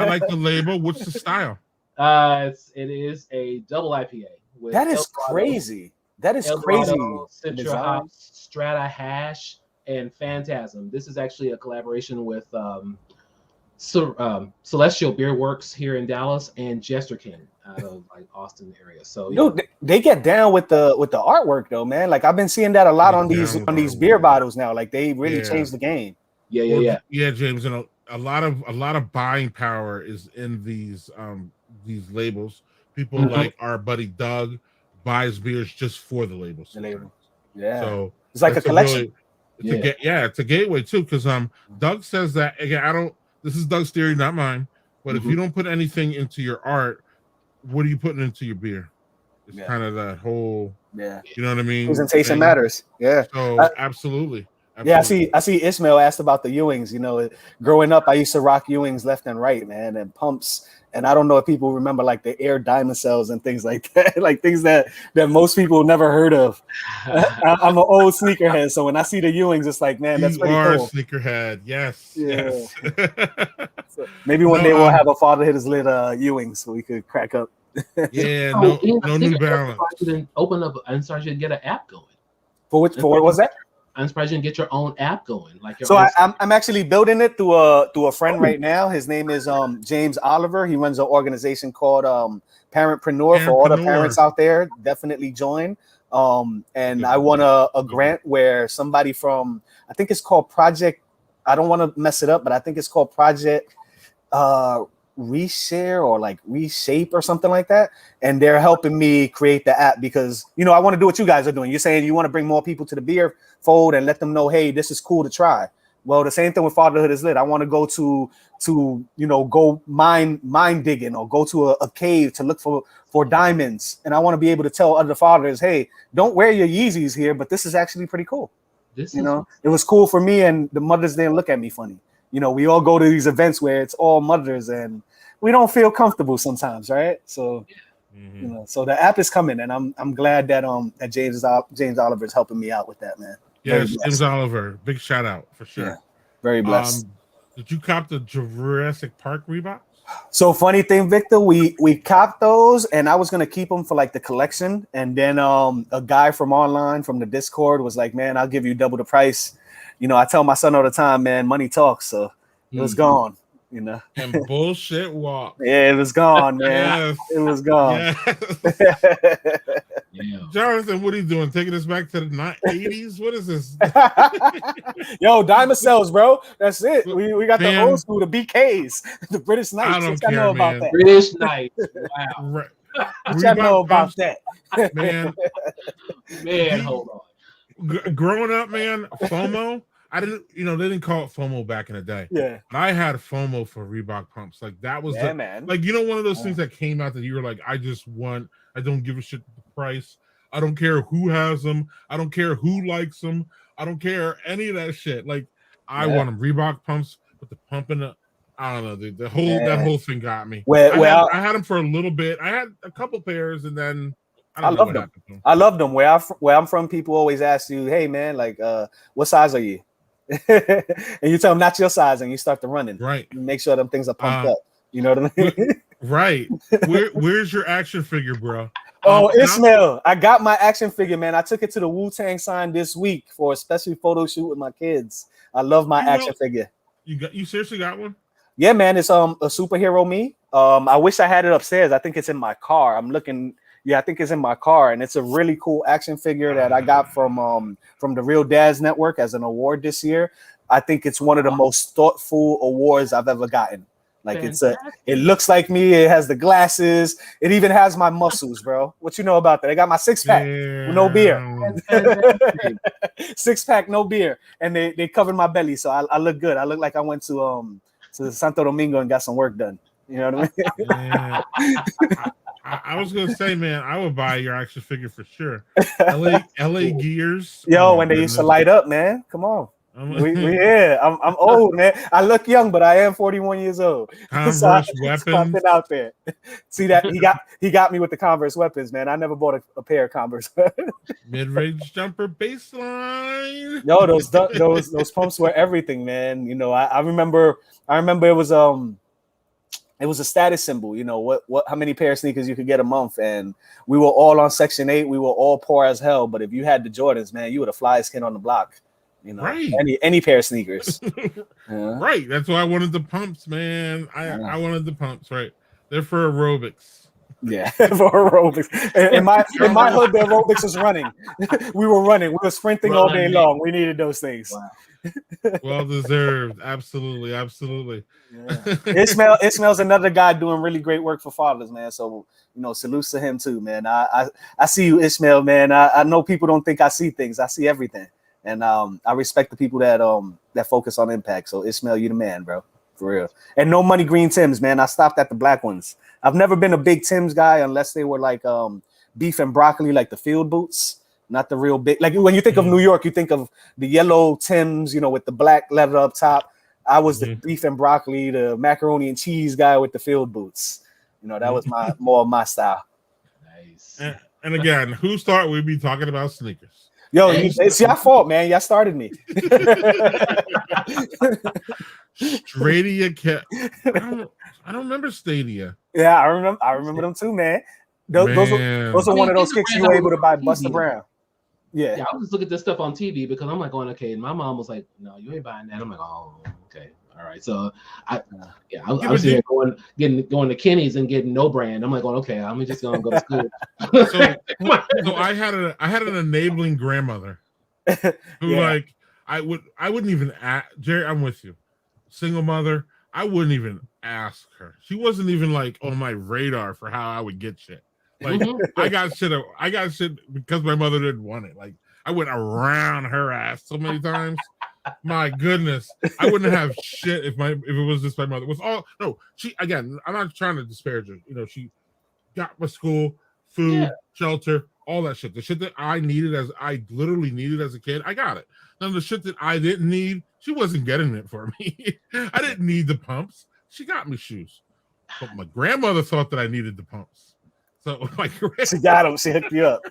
like the label. What's the style? It is a double IPA. That is crazy. That is crazy. Citra hops, Strata Hash, and Phantasm. This is actually a collaboration with Celestial Beer Works here in Dallas and Jester King out of like Austin area. So dude, they get down with the artwork though, man. Like I've been seeing that a lot on these beer bottles now. Like they really changed the game. Yeah, James. And a lot of buying power is in these labels. People like our buddy Doug buys beers just for the labels. Yeah. So it's like a collection. It's a gateway too, because Doug says that again. This is Doug's theory, not mine. But if you don't put anything into your art, what are you putting into your beer? It's kind of that whole, yeah. you know what I mean? Presentation thing. matters. Yeah. So absolutely. Yeah, I see Ishmael asked about the Ewings. You know, growing up, I used to rock Ewings left and right, man, and pumps. And I don't know if people remember like the air diamond cells and things like that, like things that most people never heard of. I'm an old sneakerhead, so when I see the Ewings, it's like, man, that's You pretty are cool. a sneakerhead. Yes. Yeah. Yes. So maybe one day we'll have a father hit his lit Ewing so we could crack up. Yeah, no New Balance. You didn't open up. I'm surprised you didn't get an app going. For what was that? I'm surprised you didn't get your own app going. Like your so I'm actually building it through a friend right now. His name is James Oliver. He runs an organization called Parentpreneur. For all the parents out there, definitely join. And I won a grant where somebody from, I think it's called Project, I don't want to mess it up, but I think it's called Project Reshare or like Reshape or something like that. And they're helping me create the app because, you know, I want to do what you guys are doing. You're saying you want to bring more people to the beer fold and let them know, hey, this is cool to try. Well, the same thing with Fatherhood is Lit. I want to go to you know, go mine digging or go to a cave to look for diamonds. And I want to be able to tell other fathers, hey, don't wear your Yeezys here, but this is actually pretty cool. You know, it was cool for me, and the mothers didn't look at me funny. You know, we all go to these events where it's all mothers and we don't feel comfortable sometimes, right? So, you know, so the app is coming, and I'm glad that that James Oliver is helping me out with that, man. Yes, James Oliver, big shout out for sure. Yeah, very blessed. Did you cop the Jurassic Park Reeboks? So funny thing, Victor, we copped those, and I was gonna keep them for like the collection, and then a guy from online from the Discord was like, "Man, I'll give you double the price." You know, I tell my son all the time, man, money talks. So it was gone. You know, and bullshit walk. Yeah, it was gone, man. Yes. It was gone. Yes. Yeah. Jonathan, what are you doing? Taking us back to the 80s? What is this? Yo, diamond cells, bro. That's it. We got the old school, the BKs, the British Knights. I don't care, know about that. British Knights. Wow. What y'all know about that? Man, hold on. Growing up, man, FOMO. I didn't, you know, they didn't call it FOMO back in the day. Yeah. But I had FOMO for Reebok pumps. Like that was man. Like, you know, one of those things that came out that you were like, I don't give a shit the price. I don't care who has them. I don't care who likes them. I don't care any of that shit. Like I want them. Reebok pumps with the pump in the, I don't know, the whole that whole thing got me. I had them for a little bit. I had a couple pairs, and then I love them. I love them. Where I'm from, people always ask you, "Hey, man, like, what size are you?" And you tell them not your size, and you start to running. Right. You make sure them things are pumped up. You know what I mean? Right. Where's your action figure, bro? Oh, Ishmael, I got my action figure, man. I took it to the Wu-Tang sign this week for a special photo shoot with my kids. I love my action figure. You seriously got one? Yeah, man. It's a superhero me. I wish I had it upstairs. I think it's in my car. I'm looking. Yeah, I think it's in my car, and it's a really cool action figure that I got from the Real Dads Network as an award this year. I think it's one of the most thoughtful awards I've ever gotten. Like it looks like me. It has the glasses. It even has my muscles, bro. What you know about that? I got my 6-pack with no beer. 6-pack, no beer, and they covered my belly, so I look good. I look like I went to Santo Domingo and got some work done. You know what I mean? Yeah. I was gonna say, man, I would buy your action figure for sure. LA Gears. Yo, when they used to light up, man. Come on. I'm old, man. I look young, but I am 41 years old. Converse weapons out there. See that he got me with the Converse weapons, man. I never bought a pair of Converse. Mid-range jumper baseline. Yo, those pumps were everything, man. You know, I remember it was a status symbol, you know, how many pair of sneakers you could get a month, and we were all on Section 8. We were all poor as hell, but if you had the Jordans, man, you were the flyest kid on the block. You know, right. any pair of sneakers. Right. That's why I wanted the pumps, man. I wanted the pumps, right? They're for aerobics. Yeah, for aerobics. In my hood, the aerobics was running. We were running. We were sprinting all day long. We needed those things. Wow. Well deserved. Absolutely. Yeah. Ishmael's another guy doing really great work for fathers, man. So, you know, salutes to him too, man. I see you, Ishmael, man. I know people don't think I see things. I see everything. And I respect the people that focus on impact. So Ishmael, you the man, bro. For real. And no money green Tims, man. I stopped at the black ones. I've never been a big Tims guy unless they were like beef and broccoli, like the field boots, not the real big. Like when you think of New York, you think of the yellow Timbs, with the black leather up top. I was the beef and broccoli, the macaroni and cheese guy with the field boots. That was more of my style. Nice. And again, who started? We'd be talking about sneakers. Yo, it's your fault, man. Y'all started me. Stadia I don't remember Stadia. Yeah, I remember them too, man. Those are one of those kicks you were able to buy Buster Brown. Yeah, I was just looking at this stuff on TV because I'm like going, okay, and my mom was like, no, you ain't buying that. I'm like, oh, okay, all right. So I was here going to Kenny's and getting no brand. I'm like, going, okay, I'm just gonna go to school. So I had an enabling grandmother who like I wouldn't even ask. Jerry, I'm with you. Single mother, I wouldn't even ask her. She wasn't even like on my radar for how I would get shit. Like I got shit because my mother didn't want it. Like I went around her ass so many times. My goodness, I wouldn't have shit if it was just my mother. I'm not trying to disparage her. She got my school, food, shelter, all that shit. The shit that I literally needed as a kid, I got it. Now the shit that I didn't need, she wasn't getting it for me. I didn't need the pumps. She got me shoes. But my grandmother thought that I needed the pumps. So she got him. She hooked you up.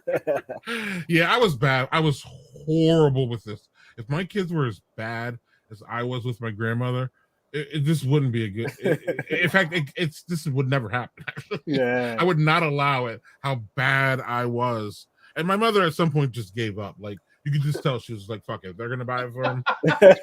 Yeah, I was bad. I was horrible with this. If my kids were as bad as I was with my grandmother, it just wouldn't be a good. In fact, this would never happen. Actually. Yeah, I would not allow it. How bad I was, and my mother at some point just gave up. Like you could just tell she was like, "Fuck it, they're gonna buy it for him.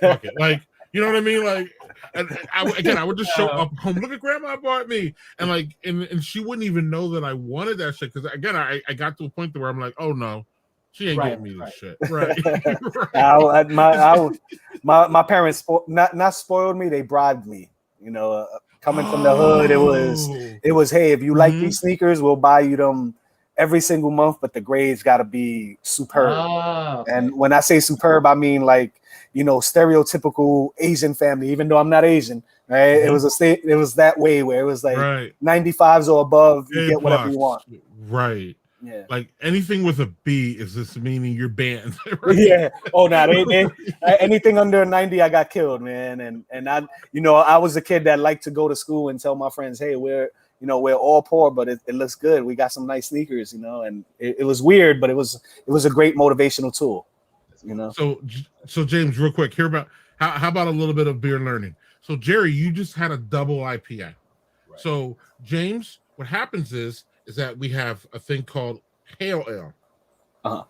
Fuck it." Like you know what I mean? Like, and I would just show up home. Look at grandma bought me, and she wouldn't even know that I wanted that shit because again, I got to a point where I'm like, "Oh no." She ain't getting me this shit. Right. My parents not spoiled me, they bribed me. Coming from the hood, it was hey, if you like these sneakers, we'll buy you them every single month, but the grades gotta be superb. Okay. And when I say superb, I mean like, stereotypical Asian family, even though I'm not Asian, right? It was that way where it was like 95s or above, you get whatever you want. Right. Yeah. Like anything with a B is just meaning you're banned. Right? Yeah. Oh no, they anything under 90, I got killed, man. And I was a kid that liked to go to school and tell my friends, hey, we're all poor, but it looks good. We got some nice sneakers, and it was weird, but it was a great motivational tool. So James, real quick, how about a little bit of beer learning? So Jerry, you just had a double IPA. Right. So James, what happens is that we have a thing called pale ale,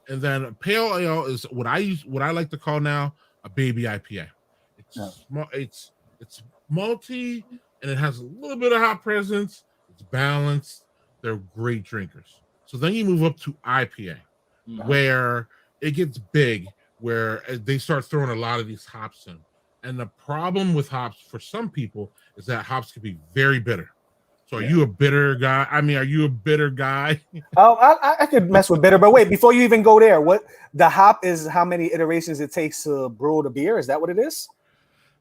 and then a pale ale is what I like to call now a baby IPA. It's small, it's malty, and it has a little bit of hop presence. It's balanced. They're great drinkers. So then you move up to IPA, where it gets big, where they start throwing a lot of these hops in. And the problem with hops for some people is that hops can be very bitter. So are you a bitter guy? I mean, are you a bitter guy? I could mess with bitter, but wait, before you even go there, what the hop is how many iterations it takes to brew the beer? Is that what it is?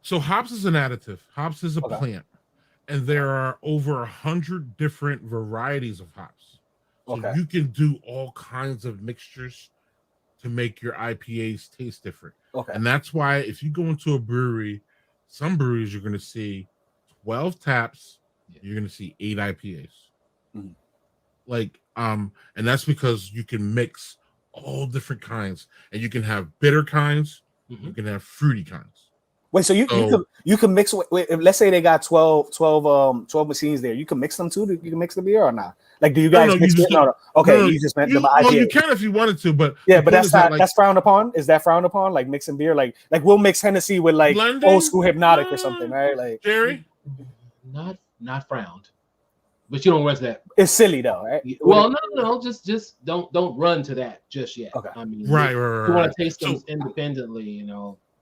So hops is an additive. Hops is a plant. And there are over 100 different varieties of hops. So you can do all kinds of mixtures to make your IPAs taste different. Okay. And that's why if you go into a brewery, some breweries you're going to see 12 taps. You're going to see 8 IPAs. And that's because you can mix all different kinds, and you can have bitter kinds, you can have fruity kinds. Wait, so you can mix. Wait, let's say they got 12 machines there. You can mix them too. You can mix the beer or not? Like, do you guys mix it? No. Okay, you just meant the IPA. Well, you can if you wanted to, but yeah, but that's frowned upon. Is that frowned upon? Like mixing beer, like we'll mix Hennessy with like old school Hypnotic or something, right? Like Jerry, not frowned, but you don't run to that. It's silly though, right? Well, no, just don't run to that just yet. Okay, I mean, right. You want to taste them independently,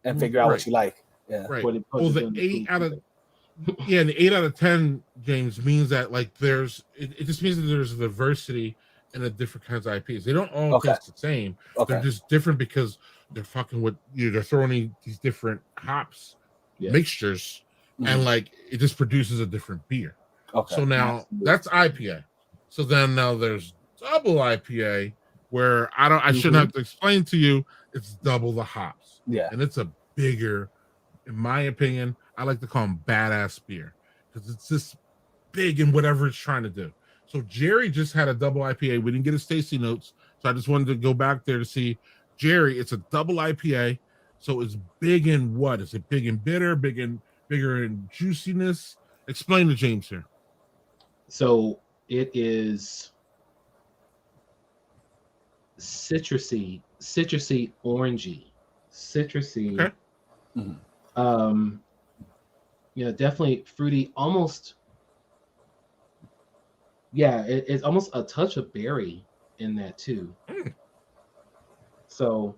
and figure out what you like. Yeah, right. Well, the 8 out of 10, James, means that like it just means that there's a diversity in the different kinds of IPs. They don't all taste the same. They're just different because they're fucking with they're throwing these different hops mixtures, and like it just produces a different beer. Okay. So now that's IPA. So then now there's double IPA, where I shouldn't have to explain to you, it's double the hops. Yeah. And it's a bigger, in my opinion, I like to call them badass beer because it's just big in whatever it's trying to do. So Jerry just had a double IPA. We didn't get his tasting notes, so I just wanted to go back there to see Jerry. It's a double IPA, so it's big in what? Is it big in bitter, bigger in juiciness? Explain to James here. So it is citrusy, orangey, citrusy. Okay. Definitely fruity, almost. Yeah, it's almost a touch of berry in that too. So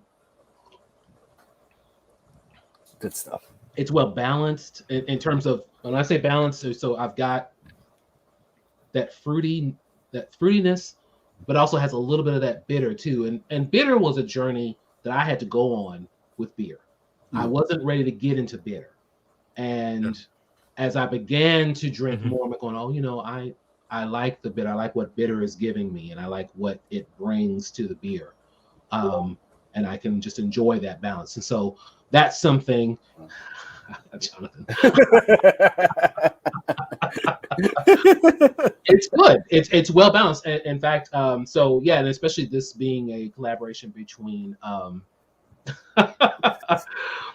Good stuff. it's well balanced in terms of, when I say balanced, so I've got that fruitiness, but also has a little bit of that bitter too. And bitter was a journey that I had to go on with beer. I wasn't ready to get into bitter. And as I began to drink more, I'm going, I like the bitter. I like what bitter is giving me, and I like what it brings to the beer. And I can just enjoy that balance. And so that's something, Jonathan. It's good. It's well balanced. In fact, and especially this being a collaboration between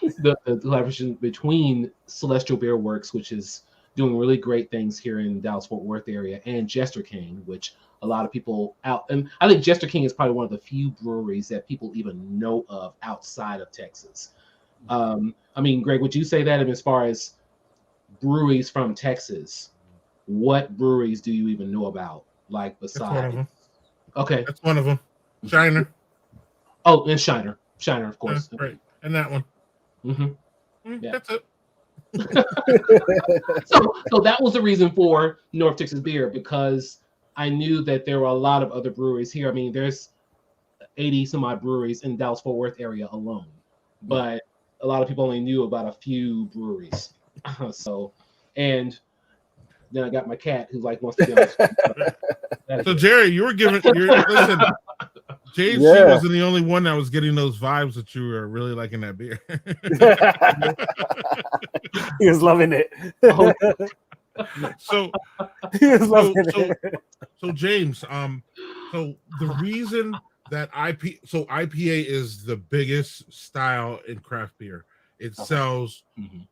the collaboration between Celestial Beer Works, which is doing really great things here in Dallas-Fort Worth area, and Jester King, which a lot of people out, and I think Jester King is probably one of the few breweries that people even know of outside of Texas. Greg, would you say that as far as breweries from Texas, what breweries do you even know about? Like besides, That's one of them. Okay, That's one of them. Shiner. Oh, and Shiner, of course. Right, and that one. Yeah. That's it. So that was the reason for North Texas Beer, because I knew that there were a lot of other breweries here. I mean, there's 80 some odd breweries in Dallas-Fort Worth area alone, but a lot of people only knew about a few breweries. And then I got my cat who wants to be on the So Jerry, you were giving listen. JC wasn't the only one that was getting those vibes that you were really liking that beer. He was loving it. So He was loving it. So James, so the reason that IPA is the biggest style in craft beer. It sells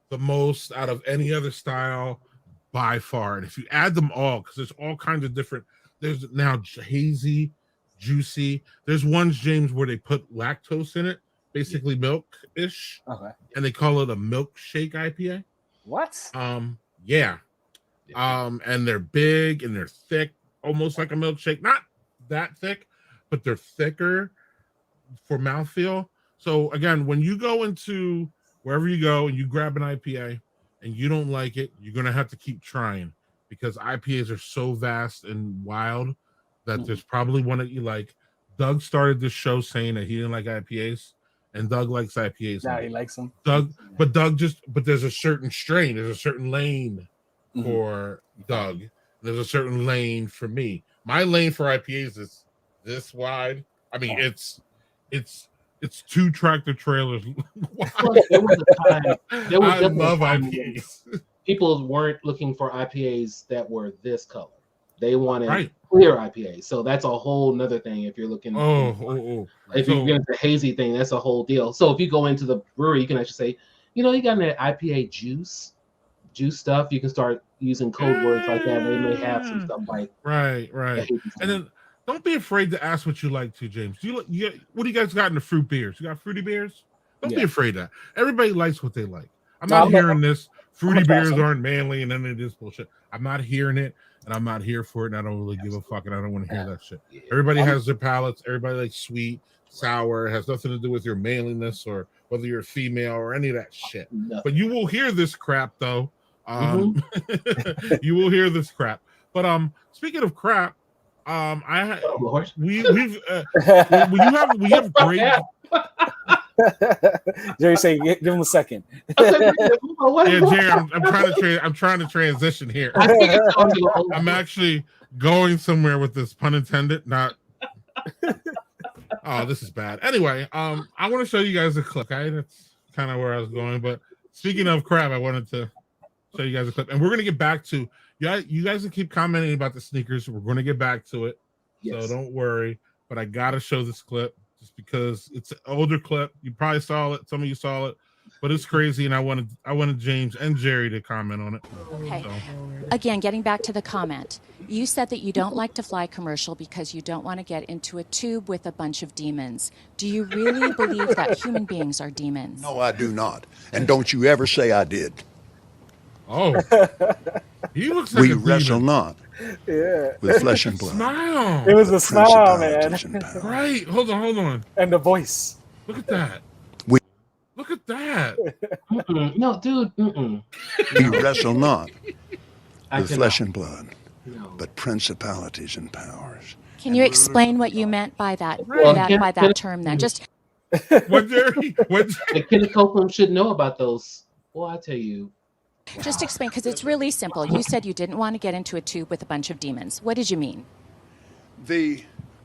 the most out of any other style by far. And if you add them all, because there's all kinds of different, there's now hazy, juicy. There's ones, James, where they put lactose in it, basically milk-ish. Okay. And they call it a milkshake IPA. What? Yeah. And they're big and they're thick, almost like a milkshake. Not that thick, but they're thicker for mouthfeel. So again, when you go into wherever you go and you grab an IPA and you don't like it, you're going to have to keep trying, because IPAs are so vast and wild that there's probably one that you like. Doug started this show saying that he didn't like IPAs, and Doug likes IPAs. Now he likes them. But there's a certain strain, there's a certain lane for Doug. There's a certain lane for me. My lane for IPAs is this wide. I mean, it's 2 tractor trailers. There was a time, I love IPAs. People weren't looking for IPAs that were this color. They wanted clear IPAs. So that's a whole nother thing. If you're looking, if you get into hazy thing, that's a whole deal. So if you go into the brewery, you can actually say, you got that IPA juice stuff. You can start using code words like that. They may have some stuff like right. And then don't be afraid to ask what you like to, James. What do you guys got in the fruit beers? You got fruity beers? Don't be afraid of that. Everybody likes what they like. I'm not hearing this. Fruity beers aren't manly and none of this bullshit. I'm not hearing it, and I'm not here for it, and I don't really give a fuck, and I don't want to hear that shit. Everybody has their palates. Everybody likes sweet, sour. It has nothing to do with your manliness or whether you're a female or any of that shit. But you will hear this crap, though. You will hear this crap. But speaking of crap, we have great. Jerry, say give him a second. Jerry, I'm trying to transition here. I'm actually going somewhere with this, pun intended, not Oh, this is bad. Anyway, I want to show you guys a clip. Okay, that's kind of where I was going. But speaking of crap, I wanted to show you guys a clip, and we're gonna get back to you guys can keep commenting about the sneakers. We're gonna get back to it, so don't worry. But I gotta show this clip just because it's an older clip. You probably saw it. Some of you saw it, but it's crazy, and I wanted James and Jerry to comment on it. Okay. So. Again, getting back to the comment, you said that you don't like to fly commercial because you don't want to get into a tube with a bunch of demons. Do you really believe that human beings are demons? No, I do not. And don't you ever say I did. Oh, he looks like we a wrestle demon. not with flesh and blood. Smile. It was a smile, man. Right. Hold on. And the voice. Look at that. Look at that. No, dude. We wrestle not with flesh and blood, but principalities and powers. Can you explain what you meant by that by that term then? Just what Jerry? Kenneth Copeland should know about those. Well, I tell you. Just explain, because it's really simple. You said you didn't want to get into a tube with a bunch of demons. What did you mean?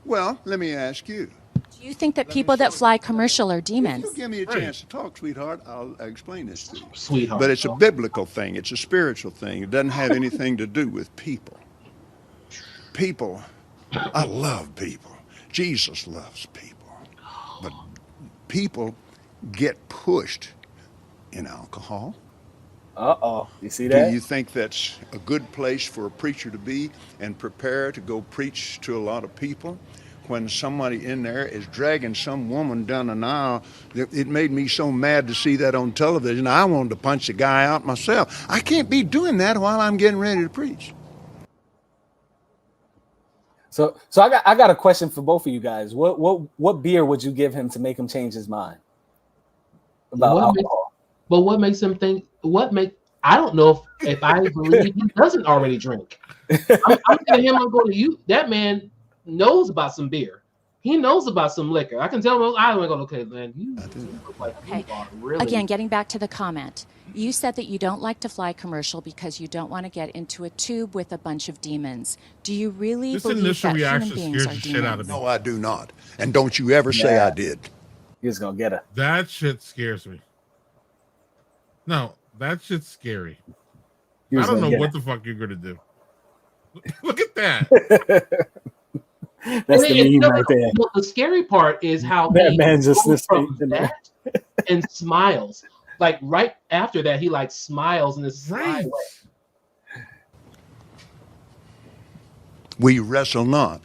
Well, let me ask you. Do you think that people that fly commercial are demons? If you give me a chance to talk, sweetheart, I'll explain this to you. Sweetheart. But it's a biblical thing. It's a spiritual thing. It doesn't have anything to do with people. People, I love people. Jesus loves people. But people get pushed in alcohol. You see that? Do you think that's a good place for a preacher to be and prepare to go preach to a lot of people? When somebody in there is dragging some woman down an aisle, it made me so mad to see that on television. I wanted to punch the guy out myself. I can't be doing that while I'm getting ready to preach. So I got a question for both of you guys. What beer would you give him to make him change his mind about alcohol? But what makes him think? I don't know if I believe he doesn't already drink. I'm telling him I'm going to you. That man knows about some beer. He knows about some liquor. I can tell him. I don't go. Okay, man. You look like you are really. Again, getting back to the comment, you said that you don't like to fly commercial because you don't want to get into a tube with a bunch of demons. Do you really believe that human beings are demons? No, I do not. And don't you ever say I did. He's gonna get her. That shit scares me. No, that shit's scary. I don't know what the fuck you're gonna do. Look at that. That's the meme right there. The scary part is how that man just from that and smiles. Like right after that, he like smiles and is right. We wrestle not.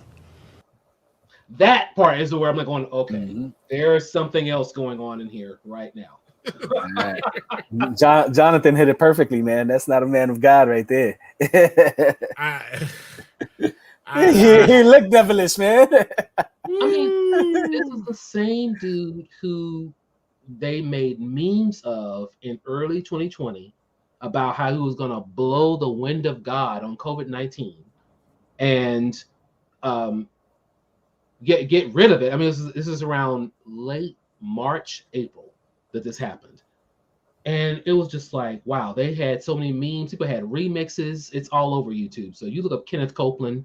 That part is where I'm like going, okay, there's something else going on in here right now. Right. Jonathan hit it perfectly, man. That's not a man of God right there. He looked devilish, man. I mean, this is the same dude who they made memes of in early 2020 about how he was going to blow the wind of God on COVID-19 and get rid of it. I mean, this is around late March, April that this happened. And it was just like, wow, they had so many memes. People had remixes. It's all over YouTube. So you look up Kenneth Copeland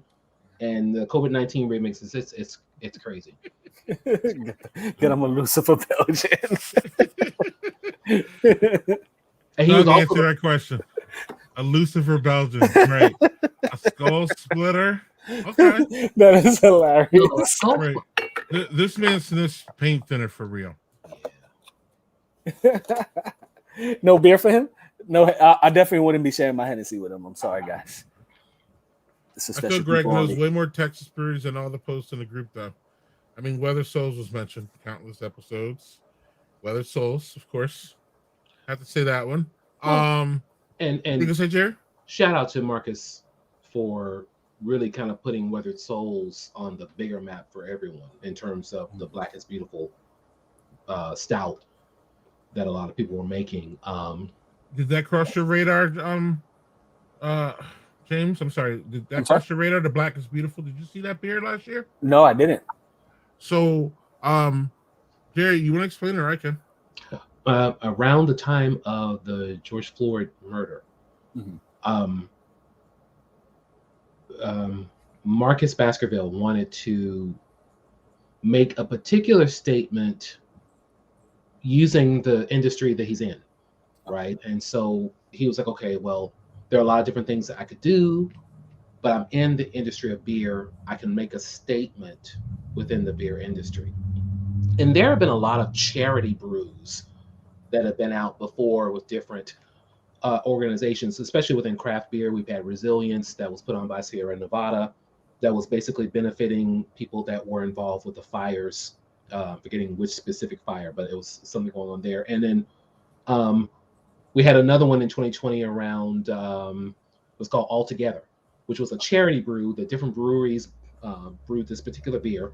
and the COVID-19 remixes. It's crazy. Get him a Lucifer Belgian. And he was also answer that question. A Lucifer Belgian, right? A skull splitter. Okay, that is hilarious. Right. This man sniffs paint thinner for real. No beer for him? No, I definitely wouldn't be sharing my Hennessy with him. I'm sorry, guys. I feel Greg knows way more Texas breweries than all the posts in the group, though. I mean, Weather Souls was mentioned countless episodes. Weather Souls, of course. Have to say that one. And you gonna say, Jerry? Shout out to Marcus for really kind of putting Weathered Souls on the bigger map for everyone in terms of the Black is Beautiful stout that a lot of people were making. Did that cross your radar, James? I'm sorry. Did that cross your radar? The Black is Beautiful. Did you see that beer last year? No, I didn't. So, Jerry, you want to explain it, or I can? Around the time of the George Floyd murder, Marcus Baskerville wanted to make a particular statement using the industry that he's in, right? And so he was like, okay, well, there are a lot of different things that I could do, but I'm in the industry of beer. I can make a statement within the beer industry. And there have been a lot of charity brews that have been out before with different organizations, especially within craft beer. We've had Resilience that was put on by Sierra Nevada that was basically benefiting people that were involved with the fires, forgetting which specific fire, but it was something going on there. And then we had another one in 2020 around, it was called All Together, which was a charity brew that different breweries brewed this particular beer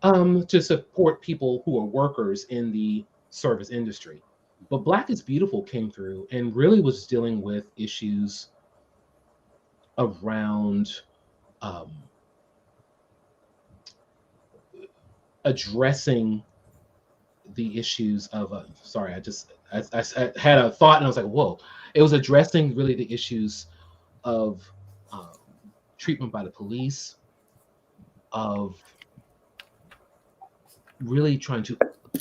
to support people who are workers in the service industry. But Black is Beautiful came through and really was dealing with issues around addressing the issues of sorry, I had a thought and I was like, whoa. It was addressing really the issues of treatment by the police, of really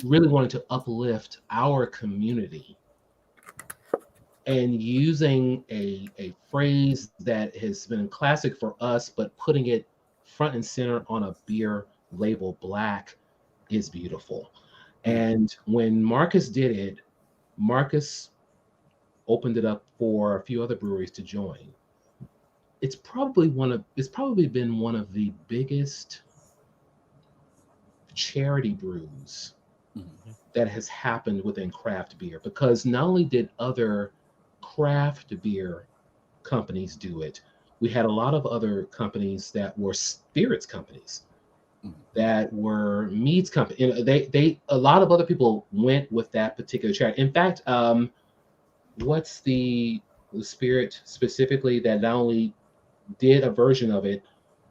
wanting to uplift our community, and using a phrase that has been classic for us, but putting it front and center on a beer label. Black is beautiful. And when Marcus did it, Marcus opened it up for a few other breweries to join. It's probably been one of the biggest charity brews that has happened within craft beer, because not only did other craft beer companies do it, we had a lot of other companies that were spirits companies, that were meads company. You know, they a lot of other people went with that particular charity. In fact, what's the spirit specifically that not only did a version of it,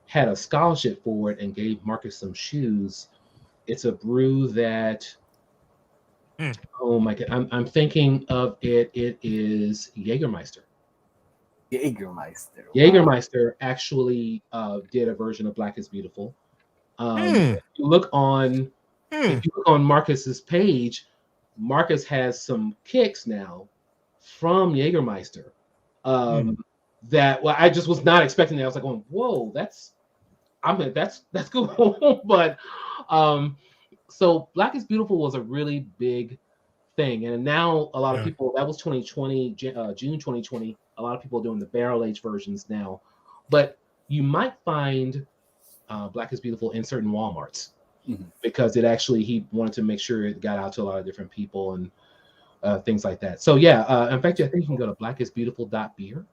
had a scholarship for it, and gave Marcus some shoes? It's a brew that, oh my God, I'm thinking of it. It is Jägermeister. Jägermeister. Jägermeister actually did a version of Black is Beautiful. If you look on Marcus's page, Marcus has some kicks now from Jägermeister. That, well, I just was not expecting that. I was like, going, whoa, that's cool. But so Black is Beautiful was a really big thing, and now a lot of people, that was 2020, June 2020. A lot of people are doing the barrel aged versions now, but you might find Black is Beautiful in certain Walmarts, because it actually, he wanted to make sure it got out to a lot of different people and things like that. So yeah, in fact, I think you can go to blackisbeautiful.beer.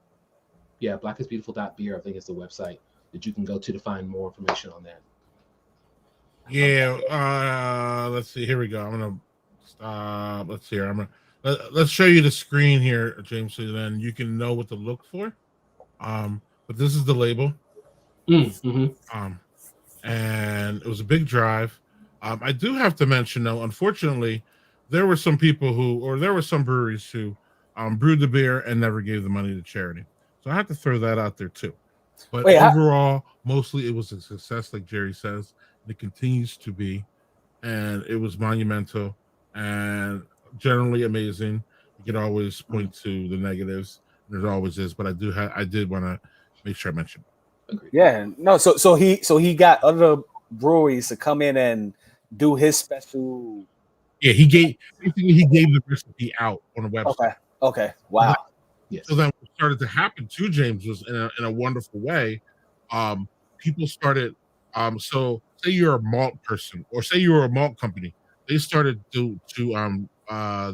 Yeah, blackisbeautiful.beer, I think is the website that you can go to find more information on that. Yeah, let's see. Here we go. I'm gonna stop. Let's see here. Let's show you the screen here, James, so then you can know what to look for. But this is the label. And it was a big drive. I do have to mention, though, unfortunately, there were some breweries who brewed the beer and never gave the money to charity. So I have to throw that out there too. But overall, mostly it was a success, like Jerry says. It continues to be, and it was monumental and generally amazing. You can always point to the negatives. There always is, but I did want to make sure I mentioned it. Yeah, no. So he got other breweries to come in and do his special. Yeah, he gave the recipe out on the website. Okay. Wow. So then what started to happen to James was in a wonderful way. People started. So say you're a malt person, or say you're a malt company, they started to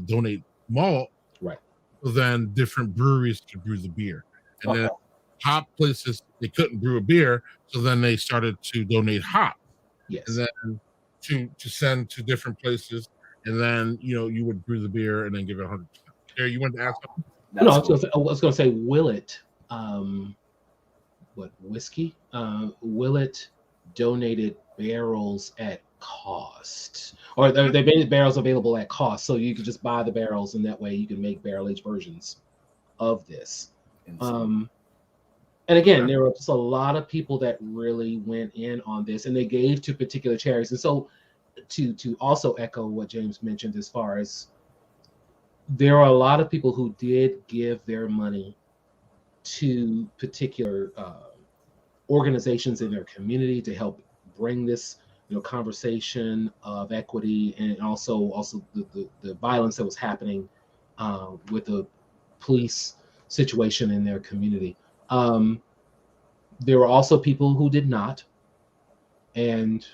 donate malt. Right. So then different breweries could brew the beer, and then hop places, they couldn't brew a beer, so then they started to donate hop. Yes. And then to send to different places, and then you would brew the beer and then give it 100%. There, you wanted to ask something? No, I was going to say, Willet, whiskey? Willet donated barrels at cost, or they made barrels available at cost, so you could just buy the barrels, and that way you can make barrel aged versions of this. And again, there were just a lot of people that really went in on this, and they gave to particular charities. And so, to also echo what James mentioned, as far as there are a lot of people who did give their money to particular organizations in their community to help bring this, conversation of equity, and also the violence that was happening with the police situation in their community. There were also people who did not, and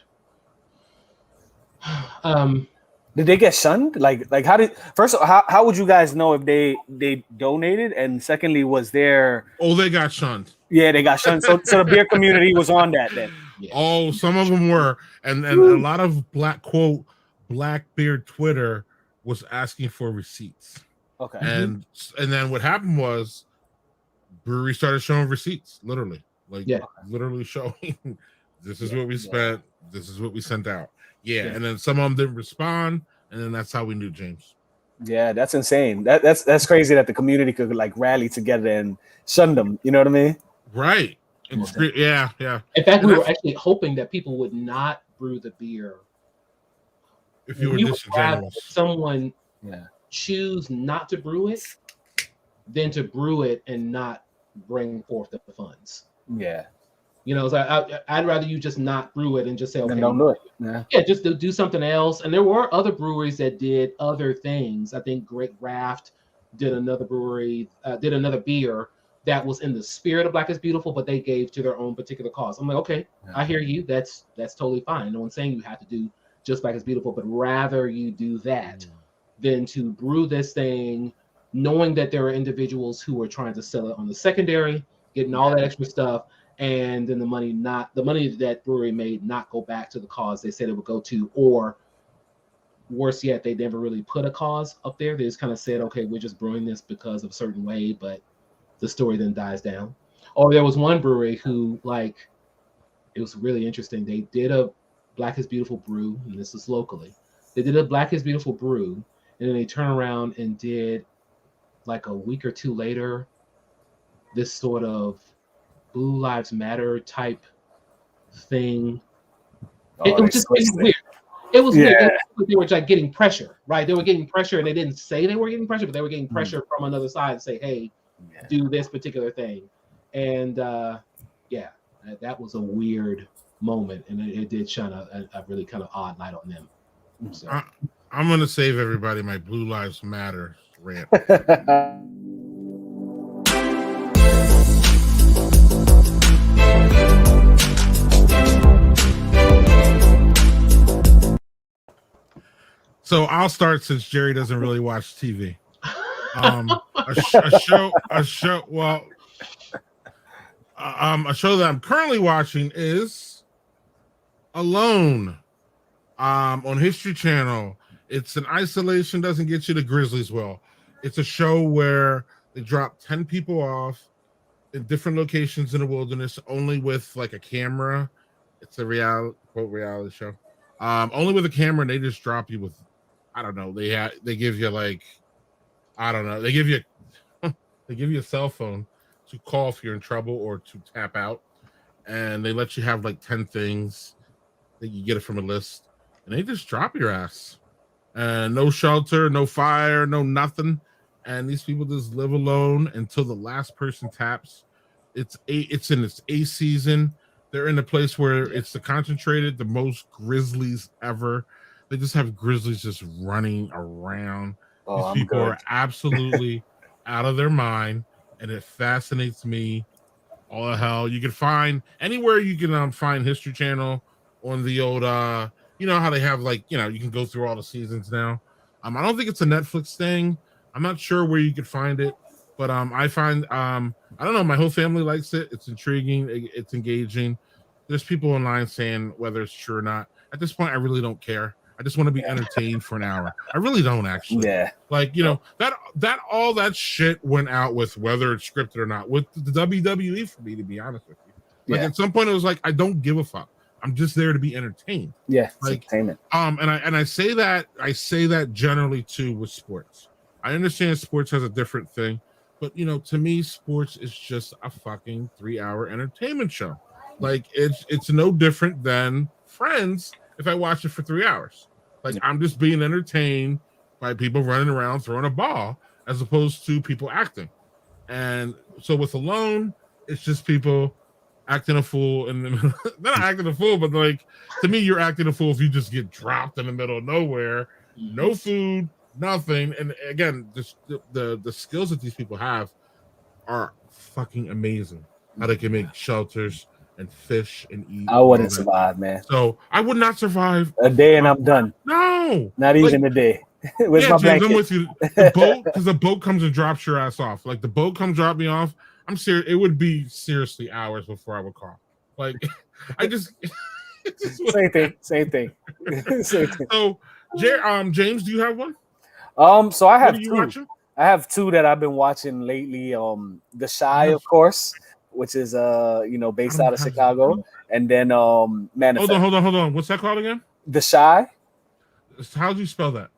did they get shunned? Like how did first how would you guys know if they donated? And secondly, was there? Oh, they got shunned. Yeah, they got shunned. So the beer community was on that then. yeah. Oh, some of them were, and a lot of Blackbeard Twitter was asking for receipts. Okay. And then what happened was brewery started showing receipts, literally showing this is what we spent, this is what we sent out. And then some of them didn't respond, and then that's how we knew James. Yeah, that's insane. That's crazy that the community could like rally together and shun them. You know what I mean? Right. Yeah. In fact, we were actually hoping that people would not brew the beer. If you were disingenuous, someone choose not to brew it than to brew it and not bring forth the funds. Yeah. So I'd rather you just not brew it and just say, okay, don't do it. Yeah, just do something else. And there were other breweries that did other things. I think Great Raft did another beer that was in the spirit of Black is Beautiful, but they gave to their own particular cause. I'm like, okay, I hear you. That's totally fine. No one's saying you have to do just Black is Beautiful, but rather you do that than to brew this thing, knowing that there are individuals who are trying to sell it on the secondary, getting all that extra stuff, and then the money that brewery made not go back to the cause they said it would go to, or worse yet, they never really put a cause up there. They just kind of said, okay, we're just brewing this because of a certain way, but the story then dies down. Or there was one brewery who, like, it was really interesting. They did a Black is Beautiful brew, and this is locally. They did a Black is Beautiful brew, and then they turned around and did, like a week or two later, this sort of Blue Lives Matter type thing. It was just weird. It was weird. They were like getting pressure, right? They were getting pressure, and they didn't say they were getting pressure, but they were getting pressure from another side to say, hey, do this particular thing. And that was a weird moment, and it did shine a really kind of odd light on them. So. I'm going to save everybody my Blue Lives Matter rant. So I'll start since Jerry doesn't really watch TV. A show that I'm currently watching is Alone on History Channel. It's an isolation, doesn't get you to Grizzlies well. It's a show where they drop 10 people off in different locations in the wilderness, only with like a camera. It's a reality show. Only with a camera, and they just drop you with, I don't know. They give you like, I don't know. They give you a cell phone to call if you're in trouble or to tap out, and they let you have like 10 things that you get it from a list, and they just drop your ass. And no shelter, no fire, no nothing, and these people just live alone until the last person taps. It's in its 8th season. They're in a place where it's the most grizzlies ever. They just have grizzlies just running around. These people are absolutely out of their mind, and it fascinates me all the hell. You can find anywhere you can find History Channel on the old you know how they have like, you can go through all the seasons now. I don't think it's a Netflix thing. I'm not sure where you could find it, but I find I don't know, my whole family likes it. It's intriguing, it's engaging. There's people online saying whether it's true or not. At this point, I really don't care. I just want to be entertained for an hour. I really don't actually. Yeah. Like, that all that shit went out with whether it's scripted or not with the WWE for me, to be honest with you. Like at some point it was like, I don't give a fuck. I'm just there to be entertained. Yeah. Like entertainment. And I say that generally too with sports. I understand sports has a different thing, But to me, sports is just a fucking 3-hour entertainment show. Like it's no different than Friends if I watch it for 3 hours. Like I'm just being entertained by people running around throwing a ball as opposed to people acting. And so with Alone, it's just people acting a fool and not acting a fool, but like to me, you're acting a fool if you just get dropped in the middle of nowhere, no food, nothing. And again, the skills that these people have are fucking amazing. How they can make shelters and fish and eat. I wouldn't survive, man. So I would not survive a day, and I'm done. No, not even a day. Where's my James, blanket? I'm with you. The boat, because the boat comes and drops your ass off. Like the boat comes drop me off. I'm serious. It would be seriously hours before I would call. Like I just same thing. Same thing. So, James, do you have one? So I have two. Watching? I have two that I've been watching lately. The Shy, of course, which is based out of Chicago, and then Manifest. Hold on. What's that called again? The Shy. How do you spell that?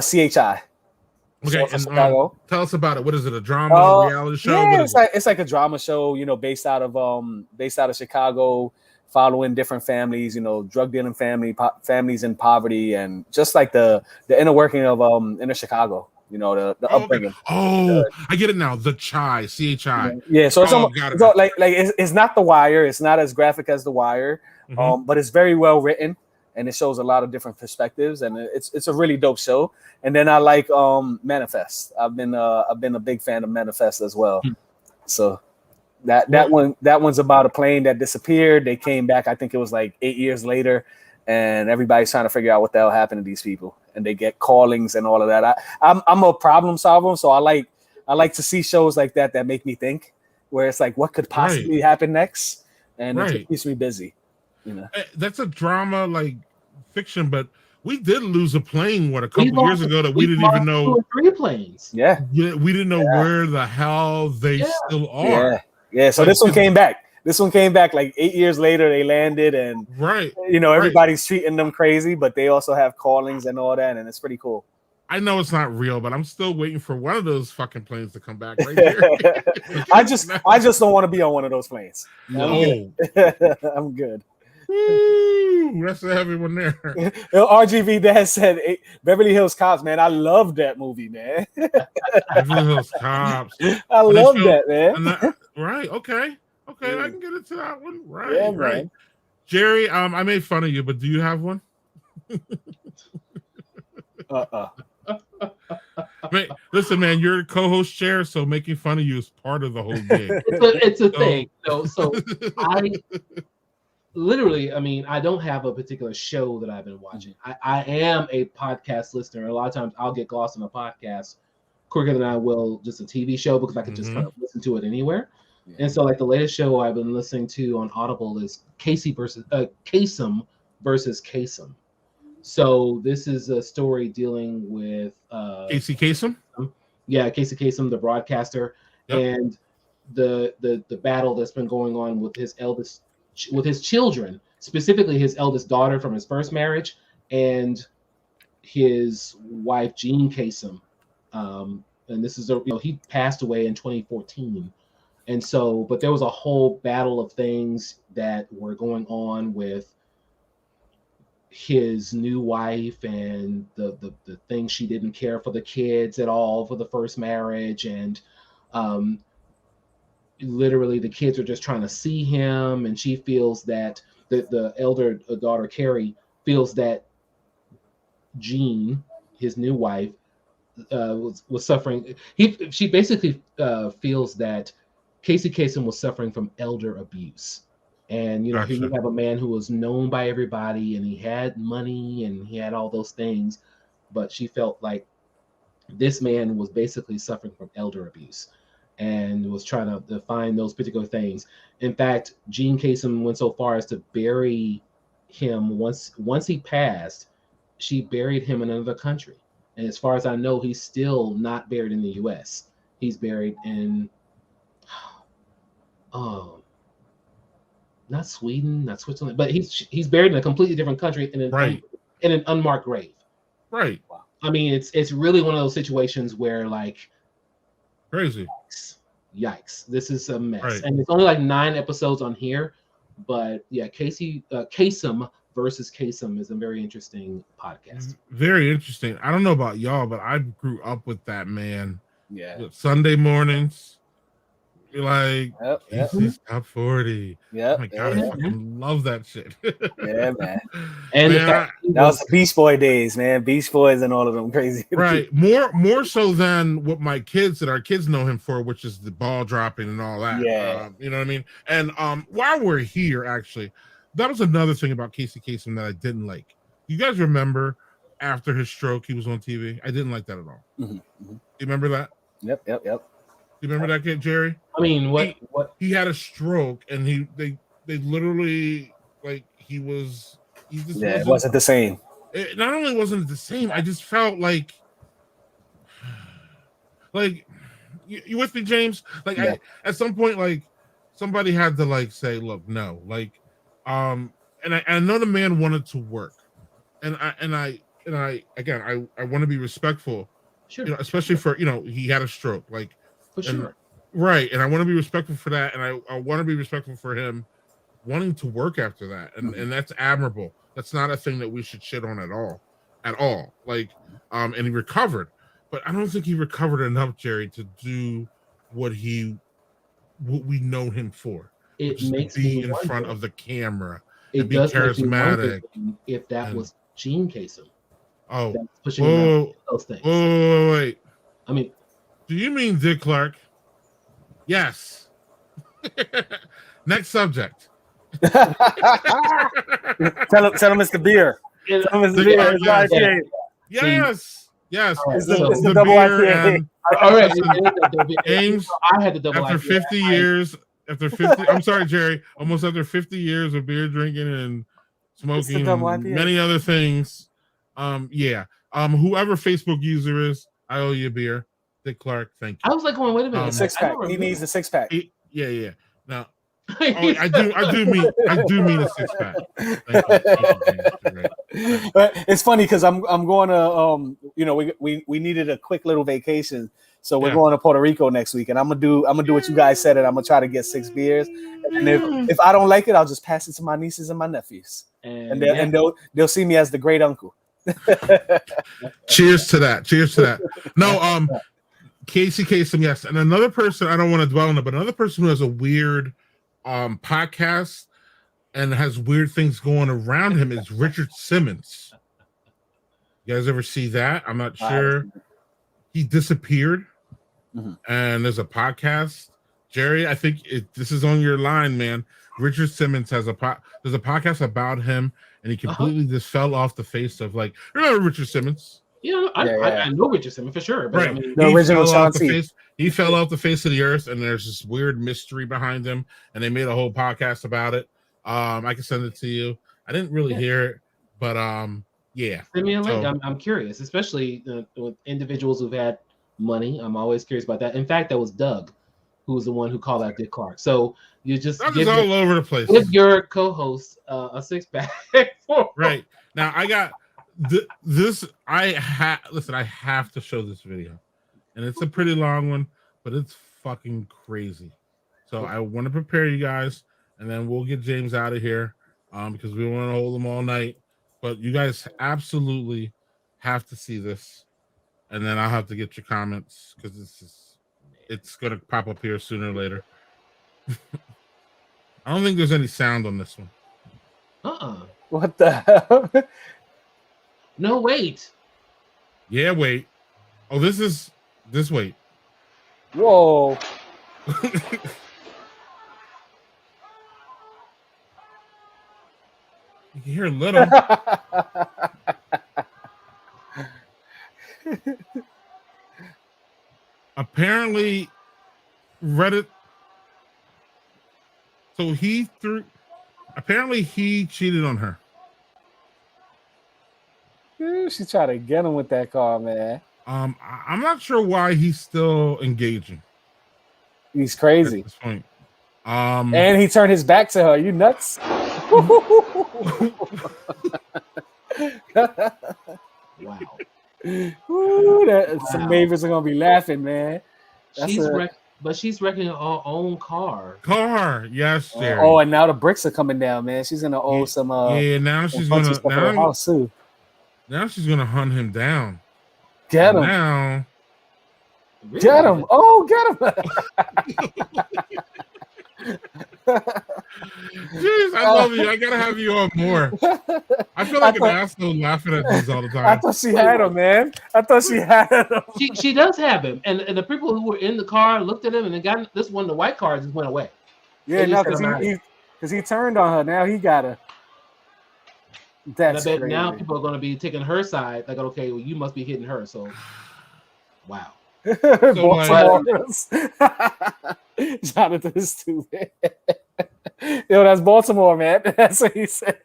CHI. Okay, and tell us about it. What is it? A drama, reality show? Yeah, it's like a drama show. Based out of Chicago, following different families. Drug dealing families in poverty, and just like the inner working of inner Chicago. The upbringing. Okay. I get it now. The Chai, CHI. Yeah, so it's not The Wire. It's not as graphic as The Wire, but it's very well written, and it shows a lot of different perspectives, and it's a really dope show. And then I like Manifest. I've been a big fan of Manifest as well. So that one's about a plane that disappeared. They came back. I think it was like 8 years later. And everybody's trying to figure out what the hell happened to these people, and they get callings and all of that. I'm a problem solver, so I like to see shows like that make me think, where it's like, what could possibly happen next, and it keeps me busy. That's a drama like fiction, but we did lose a plane a couple years ago that we didn't even know. 2 or 3 planes. Yeah, we didn't know where the hell they still are. Yeah. So this one came back. This one came back like 8 years later. They landed, and everybody's treating them crazy, but they also have callings and all that, and it's pretty cool. I know it's not real, but I'm still waiting for one of those fucking planes to come back right here. I just don't want to be on one of those planes. No, I'm good. Woo, that's a heavy one there. RGV Dad said Beverly Hills Cops, man. I love that movie, man. Beverly Hills Cops. I love that, man. Right? Okay. Okay, I can get into that one. Right, yeah, right. Man. Jerry, I made fun of you, but do you have one? Listen, man, you're co-host chair, so making fun of you is part of the whole game. It's a thing. So I literally, I don't have a particular show that I've been watching. I am a podcast listener. A lot of times I'll get lost in a podcast quicker than I will just a TV show, because I can just kind of listen to it anywhere. And so, like, the latest show I've been listening to on Audible is Kasem versus Kasem. So this is a story dealing with Casey Kasem. Yeah, Casey Kasem, the broadcaster, and the battle that's been going on with his children, specifically his eldest daughter from his first marriage, and his wife Jean Kasem. And this is he passed away in 2014. And so, but there was a whole battle of things that were going on with his new wife, and the thing, she didn't care for the kids at all for the first marriage. And literally the kids are just trying to see him. And she feels that the elder daughter, Carrie, feels that Jean, his new wife, was suffering. She basically feels that Casey Kasem was suffering from elder abuse. And, here you have a man who was known by everybody, and he had money, and he had all those things, but she felt like this man was basically suffering from elder abuse and was trying to define those particular things. In fact, Jean Kasem went so far as to bury him. Once he passed, she buried him in another country. And as far as I know, he's still not buried in the U.S. He's buried in not Sweden, not Switzerland, but he's buried in a completely different country in an unmarked grave. Right. I mean, it's really one of those situations where, like, crazy. yikes, this is a mess. Right. And it's only like 9 episodes on here, but yeah, Kasem versus Kasem is a very interesting podcast. Very interesting. I don't know about y'all, but I grew up with that man. Yeah. Sunday mornings. Like, Yep. Casey's top 40. Yep. Oh my God, I fucking love that shit. Yeah, man. And Man, that was the Beast Boy days, man. Beast Boys and all of them crazy. Right. More so than what our kids know him for, which is the ball dropping and all that. Yeah. You know what I mean? And while we're here, actually, that was another thing about Casey Kasem that I didn't like. You guys remember after his stroke, he was on TV? I didn't like that at all. You remember that? Yep. You remember that kid, Jerry? I mean, what He had a stroke, and they literally, like, he just it wasn't the same. It not only wasn't the same, I just felt like you with me, James? Like, at some point, like, somebody had to, like, say, look, no, like, and I know the man wanted to work, and I want to be respectful, sure, you know, especially for, you know, he had a stroke, like, for sure, right, and I want to be respectful for that, and I want to be respectful for him wanting to work after that, and that's admirable. That's not a thing that we should shit on at all. Like, and he recovered, but I don't think he recovered enough, Jerry, to do what we know him for. It makes to be me in wonder. front of the camera. It and be does make me wonder charismatic. if that was Gene Kasem. Oh, that's pushing him out those things. Wait. I mean, do you mean Dick Clark? Yes. Next subject. tell him it's the beer. Tell him it's the beer. It's IPA. Yes. It's the double IPA. All right. James, I had the double after IPA. 50 years, I'm sorry, Jerry, almost after 50 years of beer drinking and smoking and many other things. Whoever Facebook user is, I owe you a beer. Dick Clark, thank you. I was like, wait a minute. 6-pack. He needs a 6-pack. Yeah. Now, I do mean a 6-pack. Thank you. But it's funny because I'm going to we needed a quick little vacation, so we're going to Puerto Rico next week, and I'm gonna do what you guys said, and I'm gonna try to get 6 beers, and if I don't like it, I'll just pass it to my nieces and my nephews, and they'll see me as the great uncle. Cheers to that. No, Casey Kasem, yes, and another person I don't want to dwell on it, but another person who has a weird podcast and has weird things going around him is Richard Simmons. You guys ever see that? I'm not sure. He disappeared, and there's a podcast. Jerry, I think this is on your line, man. Richard Simmons has there's a podcast about him, and he completely just fell off the face of, like, remember Richard Simmons? Yeah, I know Richard Simmons for sure. But right. I mean, the original Chauncey. He fell off the face of the earth, and there's this weird mystery behind him, and they made a whole podcast about it. I can send it to you. I didn't really hear it, but yeah. Send me a link. I'm curious, especially with individuals who've had money. I'm always curious about that. In fact, that was Doug, who was the one who called out Dick Clark. So you just give all over the place. Give your co-host a 6-pack. Right now, I got this. I have to show this video, and it's a pretty long one, but it's fucking crazy. So I want to prepare you guys, and then we'll get James out of here, because we want to hold him all night. But you guys absolutely have to see this, and then I'll have to get your comments because it's gonna pop up here sooner or later. I don't think there's any sound on this one. What the hell? No, wait. Yeah, wait. Oh, this wait. Whoa. You can hear a little. Apparently, Reddit. So apparently he cheated on her. She tried to get him with that car, man. I'm not sure why he's still engaging. He's crazy. At this point. And he turned his back to her. You nuts? Wow. Ooh, some neighbors are gonna be laughing, man. She's But she's wrecking her own car. Yes, Jerry. Oh, and now the bricks are coming down, man. She's gonna owe some now some she's bunch gonna of stuff at her house too. Now she's gonna hunt him down. Get him. Now. Really? Get him. Oh, get him. Jeez, I love you. I gotta have you on more. I feel like an asshole laughing at these all the time. I thought she had him, man. I thought she had him. She does have him, and the people who were in the car looked at him, and then got this one. The white car just went away. Yeah, no, because he turned on her. Now he got her. That's and I bet crazy. now people are going to be taking her side. Like, okay, well, you must be hitting her. So, wow. Baltimore's. Jonathan's stupid. Yo, that's Baltimore, man. That's what he said.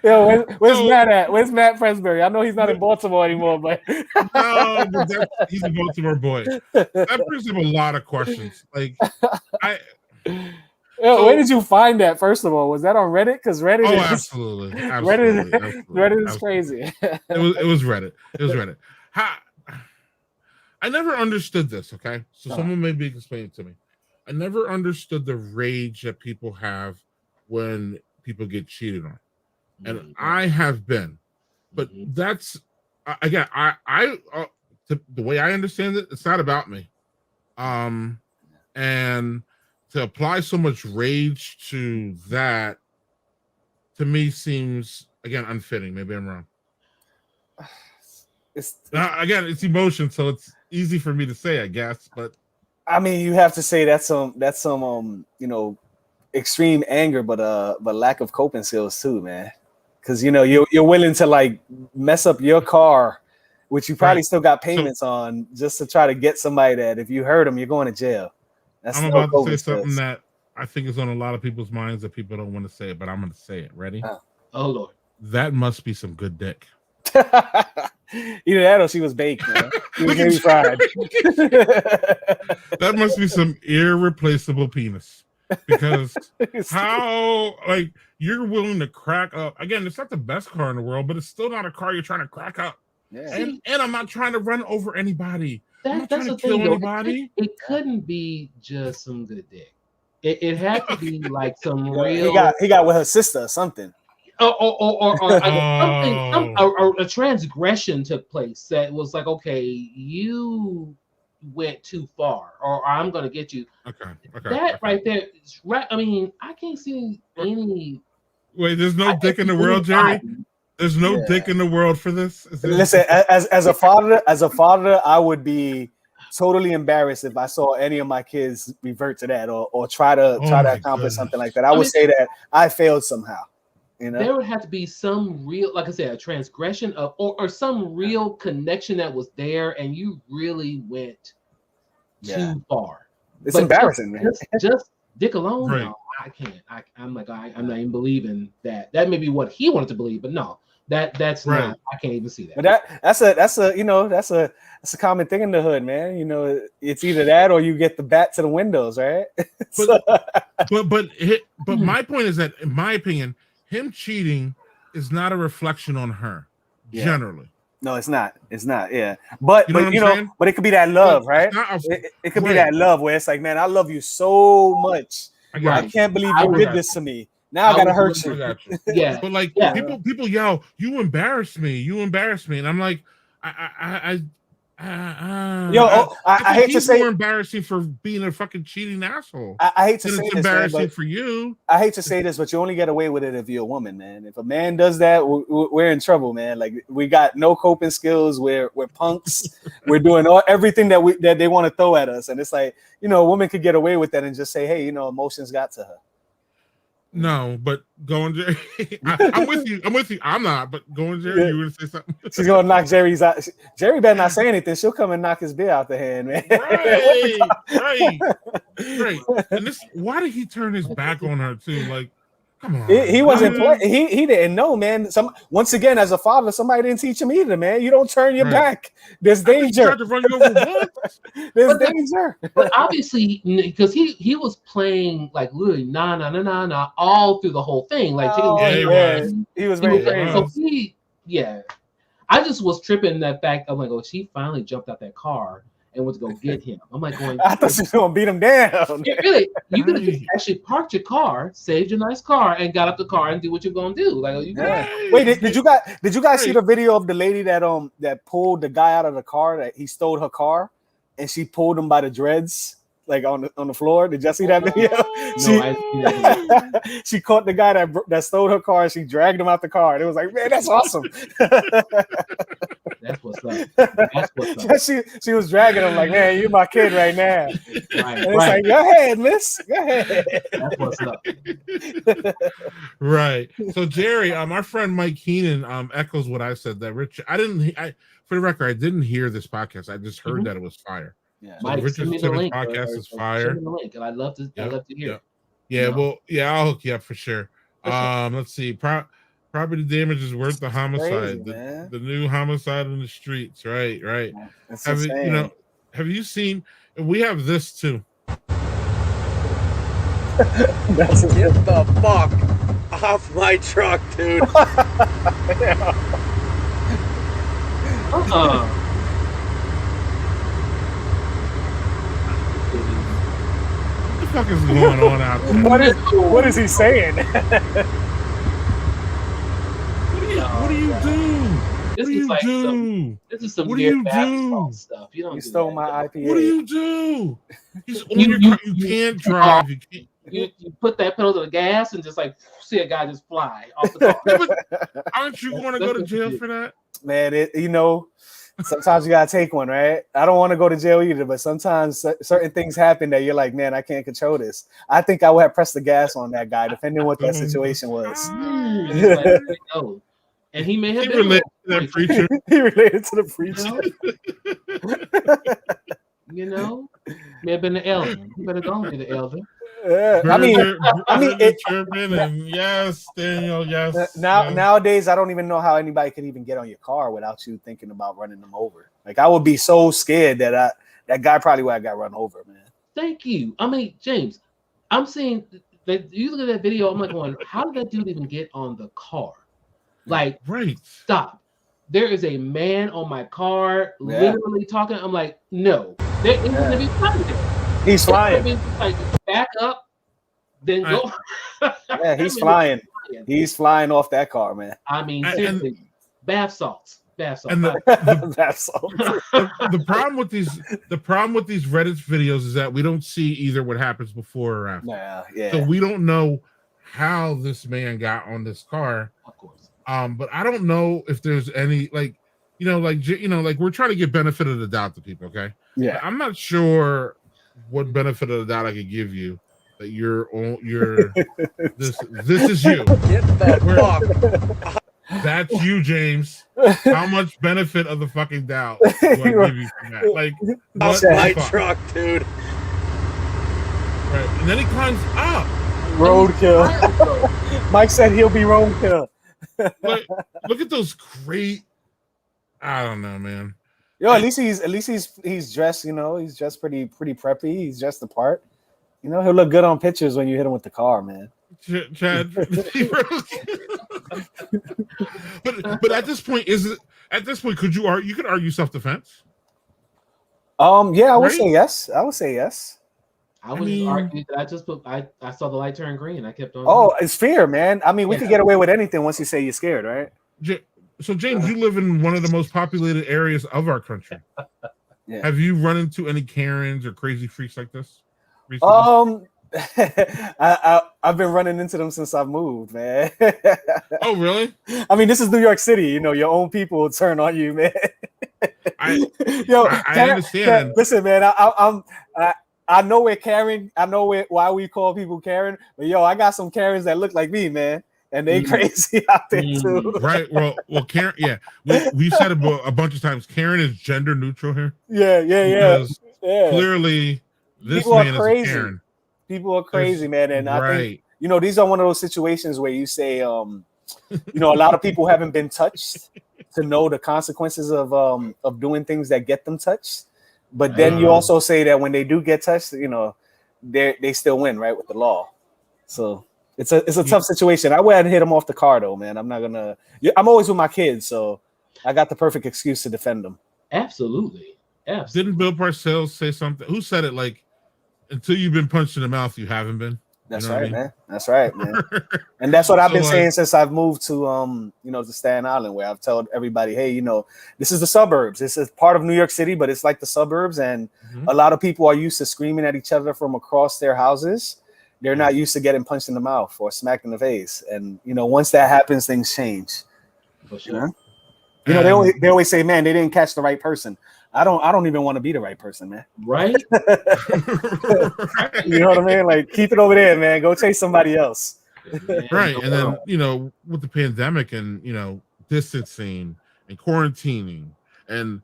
Yo, where's Matt at? Where's Matt Presbury? I know he's not in Baltimore anymore, but no, but he's a Baltimore boy. That brings him a lot of questions. Like, where did you find that? First of all, was that on Reddit? Because Reddit is absolutely. Reddit is crazy. It was Reddit. It was Reddit. I never understood this. Okay, so someone maybe explain it to me. I never understood the rage that people have when people get cheated on, and I have been, but that's again, the way I understand it, it's not about me, and to apply so much rage to that, to me seems again unfitting. Maybe I'm wrong. Again, it's emotion, so it's easy for me to say, I guess, but. I mean, you have to say that's some extreme anger, but lack of coping skills too, man. Because you're willing to like mess up your car, which you probably still got payments on, just to try to get somebody that if you hurt them, you're going to jail. I'm about to say something that I think is on a lot of people's minds that people don't want to say it, but I'm going to say it. Ready? Oh Lord, that must be some good dick. Either that or she was baked, man. She was maybe fried. That must be some irreplaceable penis. Because how, like, you're willing to crack up. Again, it's not the best car in the world, but it's still not a car you're trying to crack up. Yeah. And I'm not trying to run over anybody. I'm not trying to kill anybody. It couldn't be just some good dick. It had to be like some real. He got with her sister or something. Or a transgression took place that was like, okay, you went too far, or I'm gonna get you. Okay. Right there is right. I mean, I can't see any. Wait, there's no dick in the world, Jerry. There's no dick in the world for this. Listen, as a father, I would be totally embarrassed if I saw any of my kids revert to that or try to accomplish something like that. I would say that I failed somehow. There would have to be some real, like I said, a transgression of, or some real connection that was there, and you really went too far. It's embarrassing, man. Just dick alone. Right. No, I can't. I'm like, I'm not even believing that. That may be what he wanted to believe, but no, that's right. Not. I can't even see that. But that's a common thing in the hood, man. It's either that or you get the bat to the windows, right? But my point is that, in my opinion, him cheating is not a reflection on her, generally. No, it's not. It's not. Yeah, but it could be that love, right? It could be that love where it's like, man, I love you so much. I can't believe you did this to me. Now I gotta hurt you. Yeah, but like people yell, "You embarrassed me! You embarrassed me!" And I'm like, I hate to say, more embarrassing for being a fucking cheating asshole. I hate to say this, embarrassing man, for you. I hate to say this, but you only get away with it if you're a woman, man. If a man does that, we're in trouble, man. Like, we got no coping skills. We're punks. We're doing everything that they want to throw at us, and it's like, a woman could get away with that and just say, hey, emotions got to her. No, but going Jerry, I'm with you. I'm not, but going Jerry, you were gonna say something. She's gonna knock Jerry's out. Jerry better not say anything. She'll come and knock his beer out the hand, man. Right. And why did he turn his back on her too? Like, come on. He wasn't playing. He didn't know, man. Once again, as a father, somebody didn't teach him either, man. You don't turn your back. There's danger. Tried to run you over once. There's danger. But obviously, because he was playing like literally nah all through the whole thing, like he was very crazy. So I just was tripping that fact. I'm like, oh, she finally jumped out that car, and went to go get him. I'm like going, I thought you were gonna beat him down. yeah, really, you could have just actually parked your car, saved your nice car, and got up the car and do what you're gonna do. Like, you Wait, did you guys see the video of the lady that pulled the guy out of the car, that he stole her car and she pulled him by the dreads? Like on the floor. Did y'all see that video? She caught the guy that stole her car and she dragged him out the car. And it was like, man, that's awesome. That's what's up. That's what's up. She was dragging him like, man, you're my kid right now. Right, and it's like, go ahead, miss. Go ahead. That's what's up. Right. So Jerry, our friend Mike Keenan echoes what I said, that Rich. For the record, I didn't hear this podcast. I just heard that it was fire. Yeah. So Mike, Richard Simmons podcast is fire. Send me the link, and I'd love to hear. Yeah, well, I'll hook you up for sure. Let's see. Property damage is worth the homicide. Crazy, the new homicide in the streets. Right. That's Have you seen? We have this too. Get the fuck off my truck, dude. What the fuck is going on out there? What is he saying? What do you do? This is some weird basketball stuff. You stole my IPA. What do you do? He's on your car. You can't drive. You put that pedal to the gas and just like see a guy just fly off the car. Aren't you going to go to jail for that? Man, sometimes you gotta take one, right? I don't want to go to jail either, but sometimes certain things happen that you're like, man, I can't control this. I think I would have pressed the gas on that guy, depending on what that situation was. And he may have been related to that preacher. He related to the preacher. May have been the elder. You better go and be the elder. Yes, Daniel. Yes. Nowadays, I don't even know how anybody could even get on your car without you thinking about running them over. Like, I would be so scared that that guy probably would have got run over, man. Thank you. I mean, James, I'm saying that you look at that video. I'm like, going, how did that dude even get on the car? Like, stop. There is a man on my car, literally talking. I'm like, no, there isn't going to be something there. He's flying. Like, back up, then go. Yeah, he's flying. He's flying off that car, man. I mean, seriously, bath salts. And bath salts. The problem with these Reddit videos is that we don't see either what happens before or after. So we don't know how this man got on this car. Of course. But I don't know if there's any like we're trying to give benefit of the doubt to people. Okay. Yeah. I'm not sure what benefit of the doubt I could give you that you're this is you. Get the fuck. That's you, James. How much benefit of the fucking doubt do I give you for that? Like, off my truck, dude. Right. And then he climbs up. Roadkill. Mike said he'll be roadkill. Like, look at those great. I don't know, man. Yo, at least he's dressed. He's dressed pretty preppy. He's dressed the part. He'll look good on pictures when you hit him with the car, man. Chad, but at this point, could you could argue self-defense? Yeah, I would say yes. I wouldn't argue that. I saw the light turn green. I kept on. Oh, it's fear, man. I mean, we could get away with anything once you say you're scared, right? So, James, you live in one of the most populated areas of our country. Yeah. Have you run into any Karens or crazy freaks like this recently? I've been running into them since I've moved, man. Oh, really? I mean, this is New York City. Your own people will turn on you, man. I understand. Listen, man, I know where Karen. I know why we call people Karen, but I got some Karens that look like me, man, and they crazy out there too. Right. Well, Karen. Yeah, we've said it a bunch of times. Karen is gender neutral here. Yeah. Clearly, this people man are crazy. is a Karen. People are crazy, man, and I think these are one of those situations where you say, a lot of people haven't been touched to know the consequences of doing things that get them touched. But then you also say that when they do get touched, they still win, right, with the law. So it's a tough situation. I wouldn't hit them off the car though, man. I'm not gonna. I'm always with my kids, so I got the perfect excuse to defend them. Absolutely. Absolutely. Didn't Bill Parcells say something? Who said it? Like, until you've been punched in the mouth, you haven't been. That's You know what I right, mean? man. That's right, man. And that's what I've So, been like- saying since I've moved to to Staten Island, where I've told everybody, hey, this is the suburbs. This is part of New York City, but it's like the suburbs, and a lot of people are used to screaming at each other from across their houses. They're not used to getting punched in the mouth or smacked in the face. And once that happens, things change. For sure. They always say, man, they didn't catch the right person. I don't even want to be the right person, man. Right? You know what I mean? Like, keep it over there, man. Go chase somebody else. Right. And then, with the pandemic and, distancing and quarantining and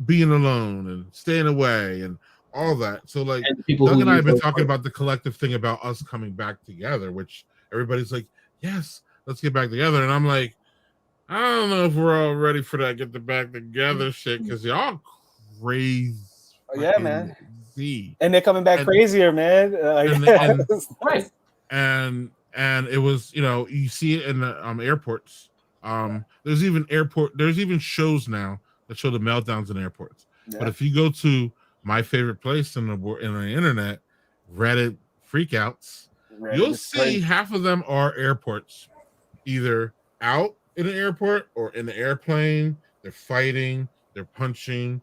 being alone and staying away and all that. So, like, Doug and I have been talking about the collective thing about us coming back together, which everybody's like, yes, let's get back together. And I'm like, I don't know if we're all ready for that get the back together shit, because y'all crazy. Yeah, man. Z. And they're coming back crazier, man. Right. And it was, you see it in the airports. There's even shows now that show the meltdowns in airports. Yeah. But if you go to my favorite place in the internet, Reddit freakouts, you'll see crazy. Half of them are airports, either out in an airport or in the airplane. They're fighting, they're punching.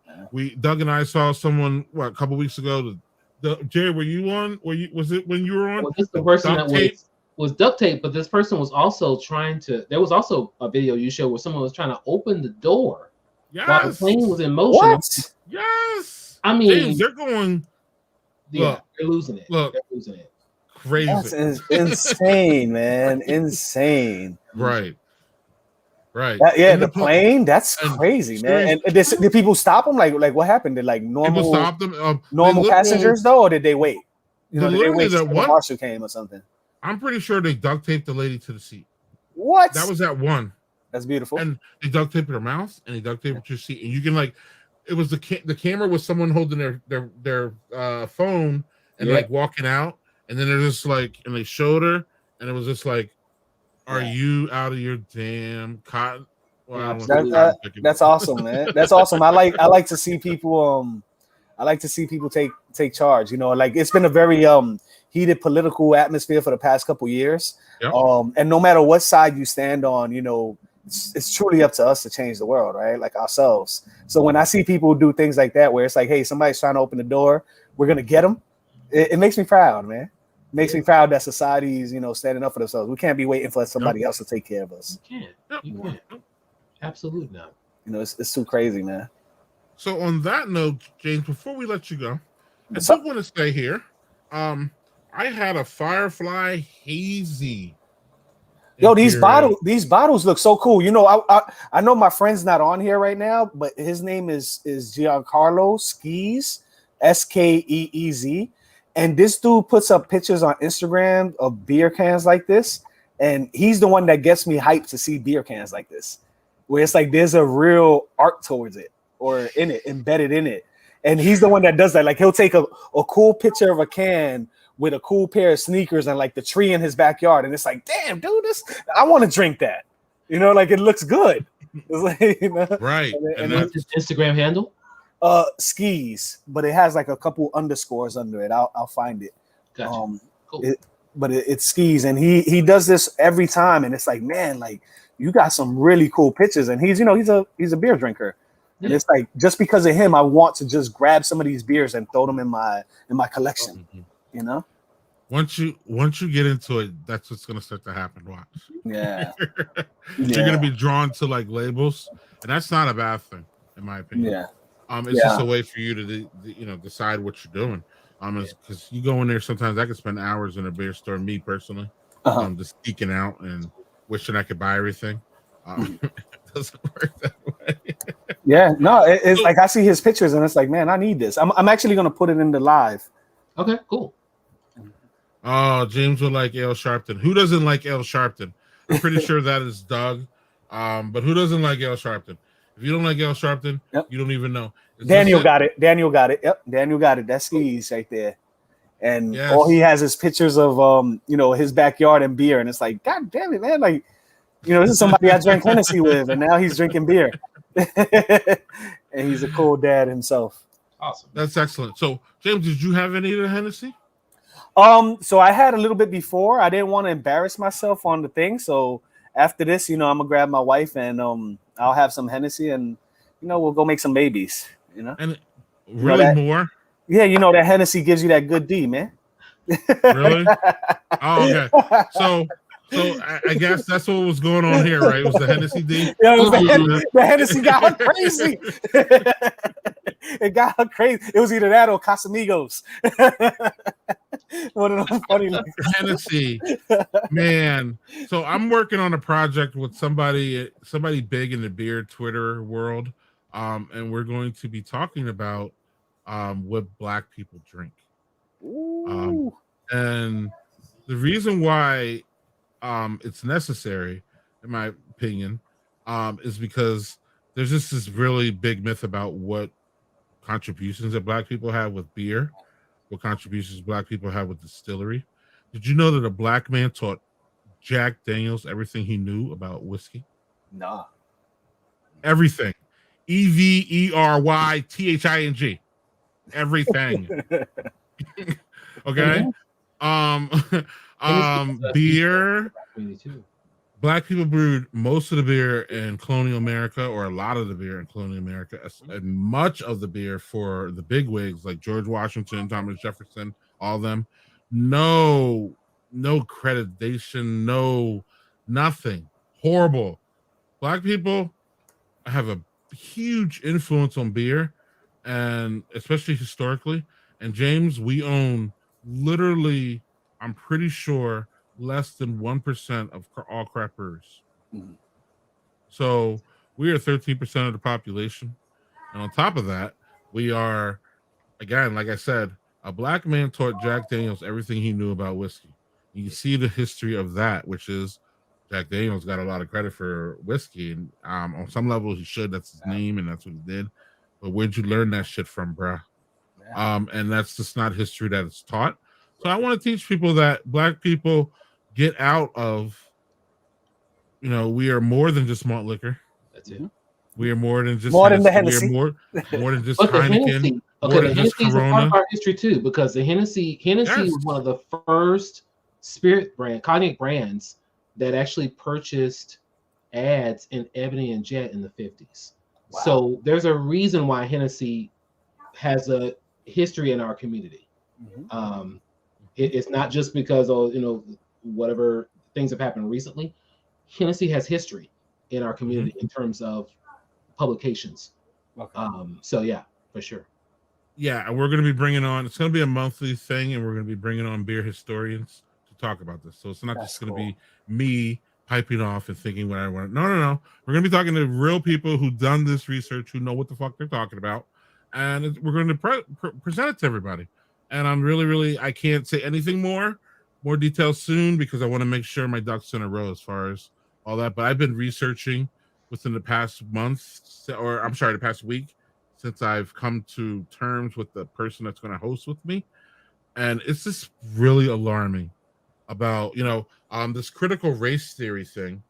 Doug and I saw someone a couple weeks ago. Jerry, were you on? Was it when you were on? Well, this the person that was duct tape, but this person was also trying to. There was also a video you showed where someone was trying to open the door while the plane was in motion. What? Yes. I mean, James, they're going. Yeah, they're losing it. Look, they're losing it. Crazy. That's insane, man. Insane. Right. Right. The plane. That's crazy, man. And did people stop them? Like what happened? Did normal people stop them? Normal passengers though, or did they wait? Did they wait till the marshal came or something? I'm pretty sure they duct taped the lady to the seat. What? That was that one. That's beautiful. And they duct taped her mouth and they duct taped her seat, and you can it was the camera was someone holding their phone and walking out, and then they're just and they showed her, and it was just are you out of your damn cotton? Well, that's awesome, man. That's awesome. I like to see people take charge. It's been a very heated political atmosphere for the past couple years. Yep. And no matter what side you stand on, it's truly up to us to change the world, right? Like ourselves. So when I see people do things like that, where it's like, hey, somebody's trying to open the door, we're gonna get them. It makes me proud, man. It makes me proud that society's, standing up for themselves. We can't be waiting for somebody else to take care of us. You can't. Absolutely not. It's too crazy, man. So on that note, James, before we let you go, I do want to stay here. I had a Firefly Hazy. Yo, these bottles look so cool. I know my friend's not on here right now, but his name is Giancarlo Skeez, Skeez. And this dude puts up pictures on Instagram of beer cans like this. And he's the one that gets me hyped to see beer cans like this, where it's like there's a real art towards it or in it, embedded in it. And he's the one that does that. Like he'll take a cool picture of a can with a cool pair of sneakers and the tree in his backyard. And it's like, damn, dude, I want to drink that. It looks good. It's right. And that's his Instagram handle? Skeez, but it has a couple underscores under it. I'll find it. Gotcha. Cool. It's Skeez, and he does this every time, and it's like, man, you got some really cool pictures, and he's a beer drinker, and it's like just because of him, I want to just grab some of these beers and throw them in my collection. Once you get into it, that's what's gonna start to happen. Watch. Yeah. You're gonna be drawn to labels, and that's not a bad thing, in my opinion. Yeah. It's just a way for you to decide what you're doing. Because you go in there, sometimes I can spend hours in a beer store. Me personally, just geeking out and wishing I could buy everything. It doesn't work that way. Yeah, no, it's I see his pictures and it's like, man, I need this. I'm actually gonna put it in the live. Okay, cool. Oh, James would like Al Sharpton. Who doesn't like Al Sharpton? I'm pretty sure that is Doug. But who doesn't like Al Sharpton? If you don't like Al Sharpton, you don't even know. Daniel got it. Yep, Daniel got it. That's Skeez right there. And all he has is pictures of his backyard and beer. And it's like, God damn it, man. This is somebody I drank Hennessy with, and now he's drinking beer. And he's a cool dad himself. Awesome. That's excellent. So, James, did you have any of the Hennessy? So I had a little bit before. I didn't want to embarrass myself on the thing. So after this, I'm gonna grab my wife and I'll have some Hennessy and we'll go make some babies. And really more? Yeah, that Hennessy gives you that good D, man. Really? Oh, okay. So I guess that's what was going on here, right? It was the Hennessy D. Yeah, it was the Hennessy got her crazy. It got her crazy. It was either that or Casamigos. One of them funny Hennessy, man. So I'm working on a project with somebody big in the beer Twitter world, and we're going to be talking about what Black people drink. And the reason why it's necessary, in my opinion, is because there's just this really big myth about what contributions that Black people have with beer, what contributions Black people have with distillery. Did you know that a Black man taught Jack Daniels everything he knew about whiskey? Nah. Everything. EVERYTHING. Everything. Okay. Beer. Black people brewed most of the beer in colonial America, or a lot of the beer in colonial America, and much of the beer for the bigwigs like George Washington, Thomas Jefferson, all of them. No accreditation, no nothing. Horrible. Black people have a huge influence on beer, and especially historically. And James, we own literally, I'm pretty sure, less than 1% of all craft brewers. Mm-hmm. So we are 13% of the population. And on top of that, we are, again, like I said, a Black man taught Jack Daniels everything he knew about whiskey. You see the history of that, which is Jack Daniels got a lot of credit for whiskey. And on some level, he should. That's his name, and that's what he did. But where'd you learn that shit from, bruh? And that's just not history that is taught. So I want to teach people that Black people get out of, we are more than just malt liquor. That's it. We are more than just more than the Hennessy. We are more than just Heineken. The Hennessy is a part of our history too, because the Hennessy was one of the first spirit cognac brands that actually purchased ads in Ebony and Jet in the 50s. Wow. So there's a reason why Hennessy has a history in our community. Mm-hmm. It's not just because whatever things have happened recently. Hennessy has history in our community in terms of publications. Okay. So yeah, for sure. Yeah, and we're going to be bringing on. It's going to be a monthly thing, and we're going to be bringing on beer historians to talk about this. So it's not just going to be me piping off and thinking what I want. No. We're going to be talking to real people who've done this research, who know what the fuck they're talking about, and we're going to present it to everybody. And I'm really, I can't say anything more details soon, because I want to make sure my ducks in a row as far as all that. But I've been researching within the past the past week, since I've come to terms with the person that's going to host with me. And it's just really alarming about, this critical race theory thing.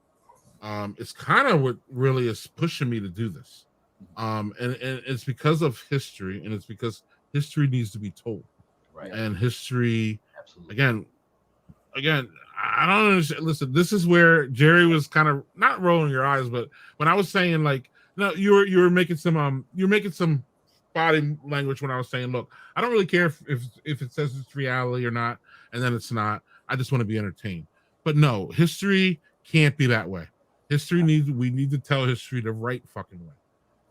It's kind of what really is pushing me to do this. And it's because of history, and it's because history needs to be told. Right. And history, absolutely. Again, I don't understand. Listen, this is where Jerry was kind of not rolling your eyes, but when I was saying, like, no, you were making some body language when I was saying, look, I don't really care if it says it's reality or not, and then it's not. I just want to be entertained. But no, history can't be that way. We need to tell history the right fucking way.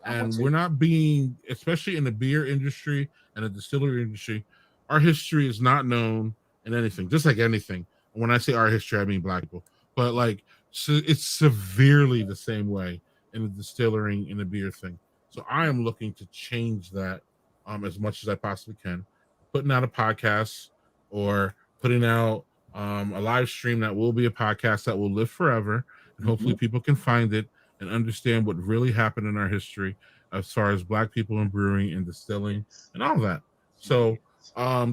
And we're not being, especially in the beer industry and the distillery industry, our history is not known in anything, just like anything. When I say our history, I mean Black people. But it's severely the same way in the distillery and the beer thing. So I am looking to change that as much as I possibly can. Putting out a podcast, or putting out a live stream that will be a podcast that will live forever. And hopefully people can find it and understand what really happened in our history as far as Black people in brewing and distilling and all that. So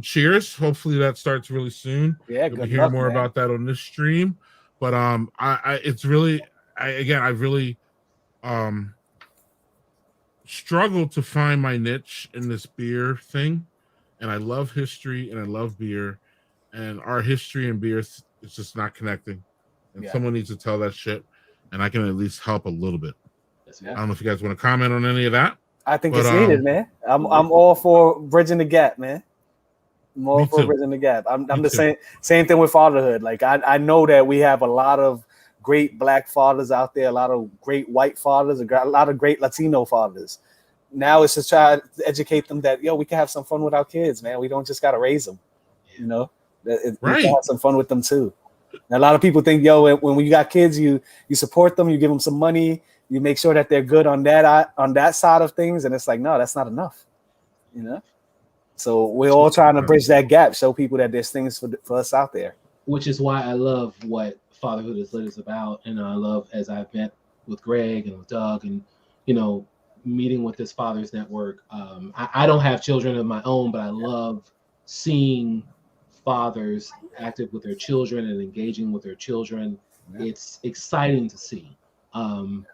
cheers. Hopefully that starts really soon. Yeah, you'll hear more about that on this stream. But I really struggled to find my niche in this beer thing, and I love history and I love beer, and our history and beer is just not connecting, and someone needs to tell that shit, and I can at least help a little bit. I don't know if you guys want to comment on any of that. I think it's needed, man. I'm all for bridging the gap, man. I'm all for bridging the gap. I'm the same thing with fatherhood. Like I know that we have a lot of great Black fathers out there, a lot of great white fathers, a lot of great Latino fathers. Now it's to try to educate them that we can have some fun with our kids, man. We don't just gotta raise them, you know. We can have some fun with them too. And a lot of people think, when you got kids, you support them, you give them some money, you make sure that they're good on that side of things, and it's like, no, that's not enough, you know. So we're all trying to bridge that gap, show people that there's things for us out there. Which is why I love what Fatherhood is Lit is about, and I love, as I've met with Greg and with Doug, and meeting with this Fathers Network. I don't have children of my own, but I love seeing fathers active with their children and engaging with their children. It's exciting to see. Uncles,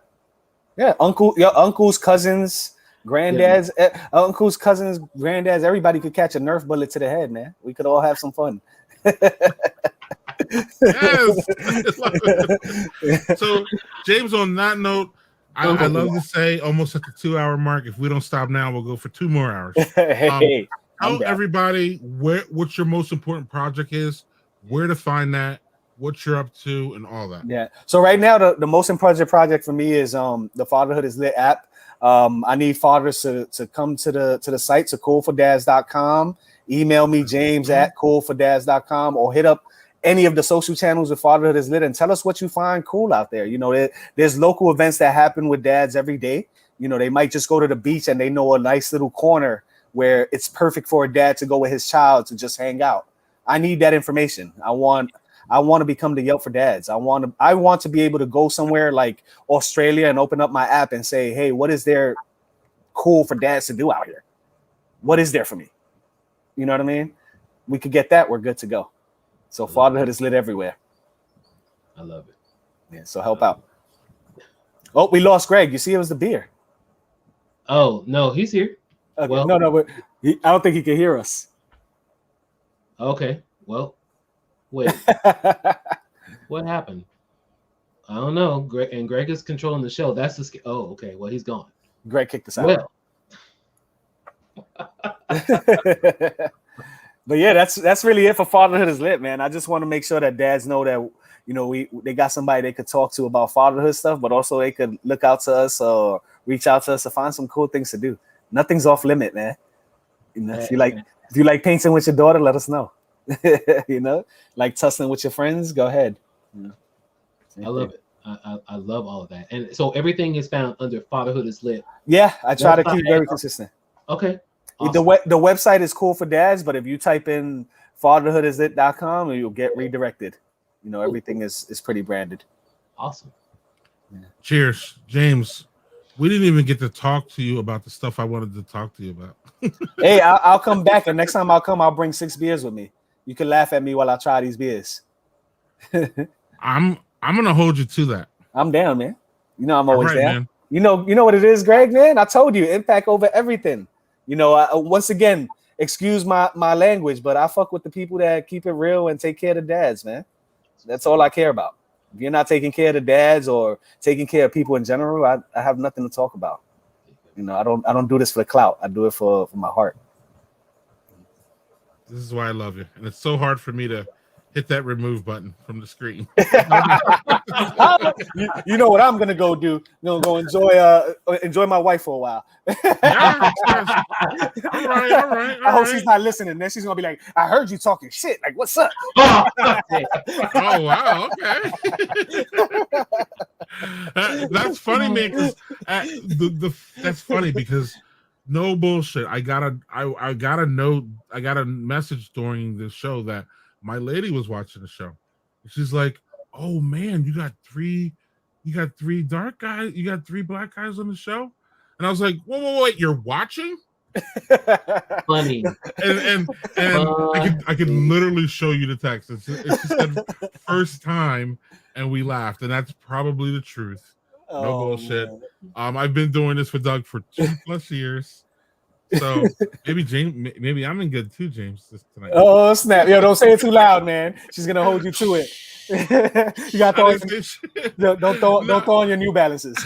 cousins, grandads, uncles, cousins, grandads, everybody could catch a Nerf bullet to the head, man. We could all have some fun. Yes. So, James, on that note, I love to say almost at the 2-hour mark, if we don't stop now, we'll go for 2 more hours. Tell everybody what your most important project is, where to find that, what you're up to, and all that. Yeah. So right now, the most important project for me is the Fatherhood is Lit app. I need fathers to come to the site, to coolfordads.com. Email me, James at coolfordads.com, or hit up any of the social channels with Fatherhood is Lit and tell us what you find cool out there. There's local events that happen with dads every day. They might just go to the beach and they know a nice little corner where it's perfect for a dad to go with his child to just hang out. I need that information. I want to become the Yelp for dads. I want to be able to go somewhere like Australia and open up my app and say, hey, what is there cool for dads to do out here? What is there for me? You know what I mean? We could get that. We're good to go. So Fatherhood is Lit everywhere. I love it. Yeah. So help out. Oh, we lost Greg. You see, it was the beer. Oh, no, he's here. Okay. Well, no, but I don't think he can hear us. Okay. Well, wait. What happened? I don't know. Greg is controlling the show. That's the okay. Well, he's gone. Greg kicked us out. Well. But yeah, that's really it for Fatherhood is Lit, man. I just want to make sure that dads know that they got somebody they could talk to about fatherhood stuff, but also they could look out to us or reach out to us to find some cool things to do. Nothing's off limit, man. If you like painting with your daughter, let us know. Like tussling with your friends, go ahead. I love it. I love all of that. And so everything is found under Fatherhood is Lit. Yeah, I try to keep very consistent. Okay. Awesome. The website is Cool for Dads, but if you type in fatherhoodislit.com, you'll get redirected. Everything is pretty branded. Awesome. Yeah. Cheers, James. We didn't even get to talk to you about the stuff I wanted to talk to you about. Hey, I'll come back, and next time I'll come, I'll bring 6 beers with me. You can laugh at me while I try these beers. I'm gonna hold you to that. I'm down, man. I'm always down. Man. You know what it is, Greg, man. I told you, impact over everything. Once again, excuse my language, but I fuck with the people that keep it real and take care of the dads, man. That's all I care about. If you're not taking care of the dads or taking care of people in general, I have nothing to talk about. I don't do this for the clout. I do it for my heart. This is why I love you. And it's so hard for me to hit that remove button from the screen. You know what I'm gonna go do? Go enjoy my wife for a while. Yes. All right. I hope she's not listening. Then she's gonna be like, "I heard you talking shit. Like, what's up?" Oh wow. Okay. That's funny, man. Because that's funny because no bullshit. I got a message during the show that my lady was watching the show. She's like, "Oh man, you got three dark guys, you got 3 black guys on the show?" And I was like, "Whoa, wait, you're watching?" Funny. And I could literally show you the text. It said first time, and we laughed, and that's probably the truth. No bullshit. Man. I've been doing this for Doug for 2+ years. So maybe James, maybe I'm in good too, James, tonight. Oh snap! Yo, don't say it too loud, man. She's gonna hold you to it. You got to don't throw on your New Balances.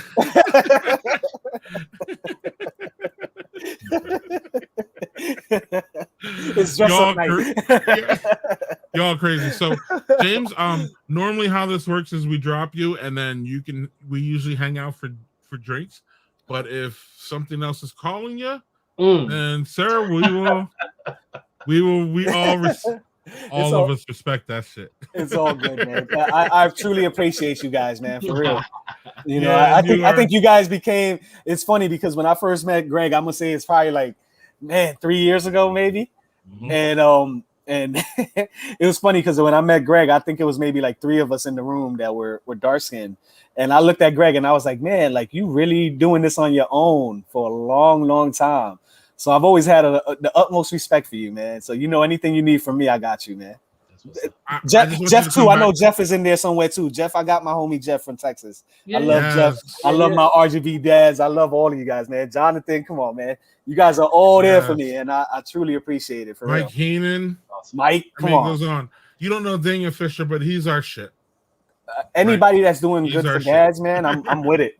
It's just Y'all, night. y'all crazy. So James, normally how this works is we drop you and then we usually hang out for drinks. But if something else is calling you, then Sarah, we all of us respect that shit. It's all good, man. I truly appreciate you guys, man, for real. You know, Yeah, I think you guys became. It's funny because when I first met Greg, I'm gonna say it's probably like, man, 3 years ago, maybe. And it was funny because when I met Greg, I think it was maybe like 3 of us in the room that were dark skinned. And I looked at Greg and I was like, man, like you really doing this on your own for a long, long time. So I've always had the utmost respect for you, man. So anything you need from me, I got you, man. Jeff too. I know Jeff is in there somewhere too. Jeff, I got my homie Jeff from Texas. I love Jeff. I love my RGB dads. I love all of you guys, man. Jonathan, come on, man. You guys are all there for me, and I truly appreciate it. For Mike real. Heenan, Mike, come on. Goes on. You don't know Daniel Fisher, but he's our shit. Anybody that's doing good for dads, man, I'm with it.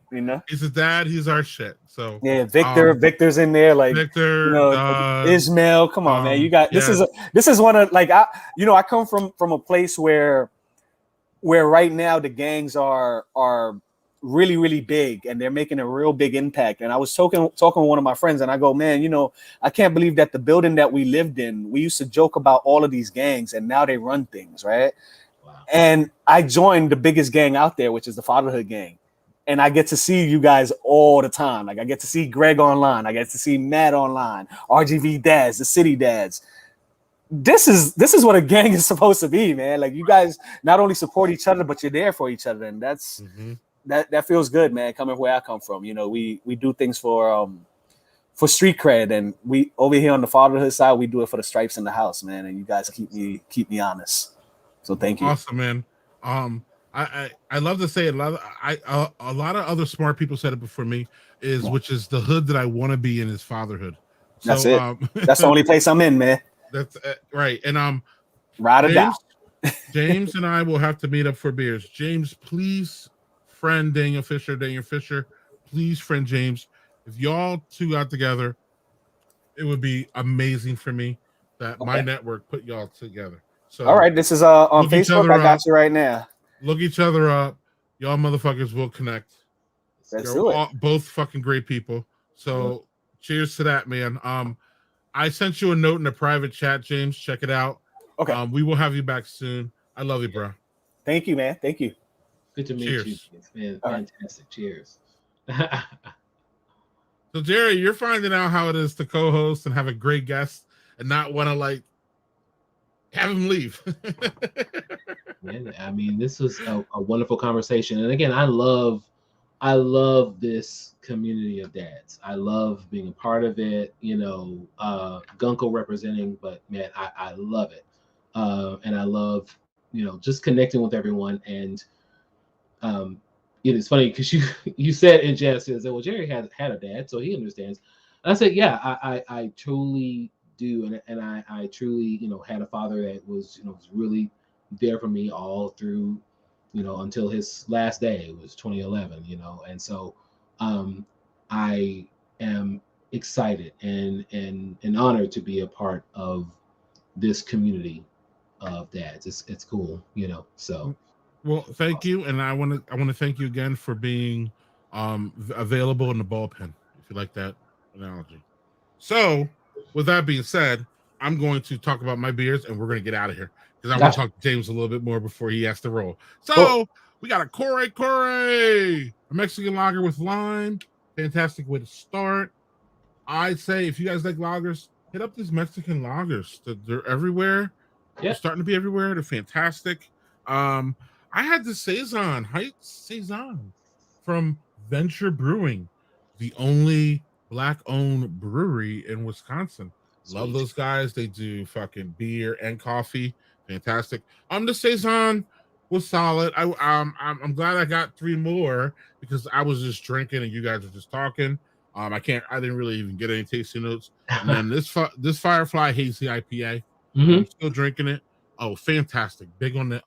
He's a dad. He's our shit. So yeah, Victor's in there, like Victor, Ismail. Come on, man. You got this is one of like I come from a place where right now the gangs are really, really big and they're making a real big impact. And I was talking with one of my friends and I go, man, I can't believe that the building that we lived in, we used to joke about all of these gangs and now they run things, right? And I joined the biggest gang out there, which is the Fatherhood Gang. And I get to see you guys all the time. Like I get to see Greg online. I get to see Matt online, RGV dads, the city dads. This is what a gang is supposed to be, man. Like you guys not only support each other, but you're there for each other. And that's that feels good, man. Coming where I come from, we do things for street cred, and we over here on the fatherhood side, we do it for the stripes in the house, man. And you guys keep me honest. So thank you. Awesome, man. I love to say it. A lot of other smart people said it before me. Which is the hood that I want to be in is fatherhood. So, that's it. That's the only place I'm in, man. That's right. And ride or die. James and I will have to meet up for beers. James, please friend Daniel Fisher. Daniel Fisher, please friend James. If y'all two got together, it would be amazing for me that my network put y'all together. So all right, this is on Facebook. I got you right now. Look each other up. Y'all motherfuckers will connect. Let's do it. Both fucking great people. So cheers to that, man. I sent you a note in a private chat, James. Check it out. Okay. We will have you back soon. I love you, bro. Thank you, man. Thank you. Good to meet you. It's been fantastic. Cheers. So, Jerry, you're finding out how it is to co-host and have a great guest and not want to have him leave. Yeah, I mean, this was a wonderful conversation. And again, I love this community of dads. I love being a part of it, Gunko representing, but man, I love it. And I love, just connecting with everyone. And it's funny because you said in jest, well, Jerry had a dad, so he understands. And I said, yeah, I truly do. And I truly, had a father that was, was really there for me all through, until his last day. It was 2011, and so I am excited and honored to be a part of this community of dads. It's cool, so. Well, thank you, and I want to thank you again for being available in the bullpen, if you like that analogy. So, with that being said, I'm going to talk about my beers, and we're going to get out of here because I want to talk to James a little bit more before he has to roll. So, we got a Core, a Mexican lager with lime. Fantastic way to start. I'd say if you guys like lagers, hit up these Mexican lagers. They're everywhere. Yeah. They're starting to be everywhere. They're fantastic. I had the Saison, Heights Saison from Venture Brewing, the only Black-owned brewery in Wisconsin. Sweet. Love those guys. They do fucking beer and coffee. Fantastic. The Saison was solid. I'm glad I got 3 more because I was just drinking and you guys were just talking. I didn't really even get any tasting notes. And then this Firefly Hazy IPA, I'm still drinking it. Oh, fantastic! Big on the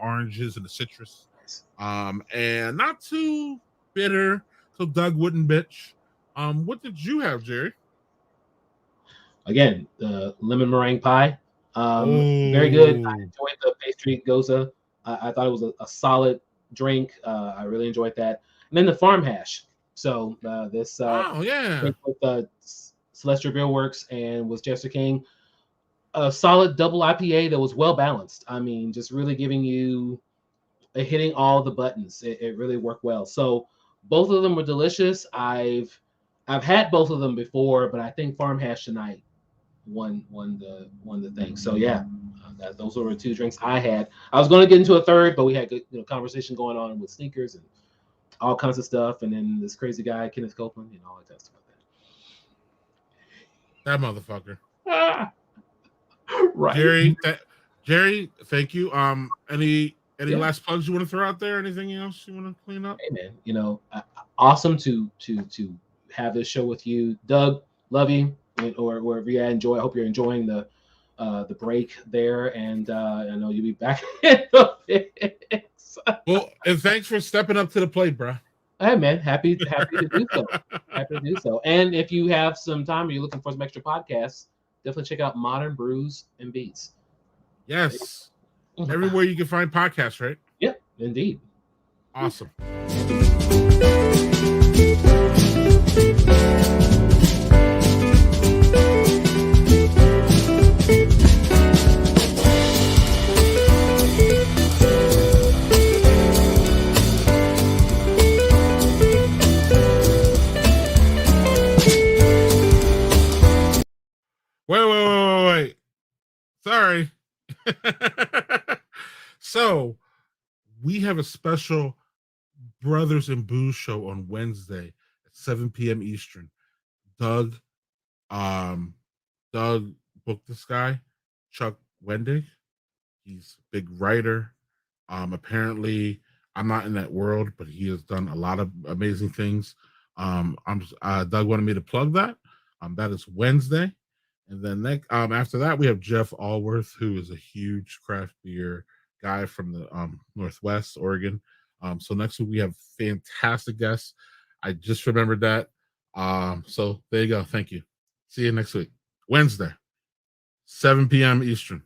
oranges and the citrus. And not too bitter, so Doug wouldn't bitch. What did you have, Jerry? Again, the lemon meringue pie. Very good. I enjoyed the pastry goza. I thought it was a solid drink. I really enjoyed that. And then the farm hash. So this drink with Celestial Grill Works and with Jester King, a solid double IPA that was well balanced. I mean, just really giving you hitting all the buttons. It really worked well. So both of them were delicious. I've had both of them before, but I think farm hash tonight won the thing. So yeah, those were 2 drinks I had. I was going to get into a third, but we had good conversation going on with sneakers and all kinds of stuff, and then this crazy guy Kenneth Copeland and all that stuff That motherfucker. Right, Jerry, thank you. Any last plugs you want to throw out there? Anything else you want to clean up? Hey man, awesome to have this show with you, Doug. Love you, or wherever you enjoy. I hope you're enjoying the break there, and I know you'll be back in the fix. Well, and thanks for stepping up to the plate, bro. Hey man, happy to do so. Happy to do so. And if you have some time, or you're looking for some extra podcasts, definitely check out Modern Brews and Beats. Yes, everywhere you can find podcasts, right? Yep, indeed. Awesome. Wait. Sorry. So we have a special Brothers and Booze show on Wednesday at 7 p.m. Eastern. Doug booked this guy, Chuck Wendig. He's a big writer. Apparently, I'm not in that world, but he has done a lot of amazing things. Doug wanted me to plug that. That is Wednesday. And then after that, we have Jeff Allworth, who is a huge craft beer guy from the Northwest Oregon. So next week we have fantastic guests. I just remembered that. So there you go. Thank you. See you next week. Wednesday, 7 p.m. Eastern.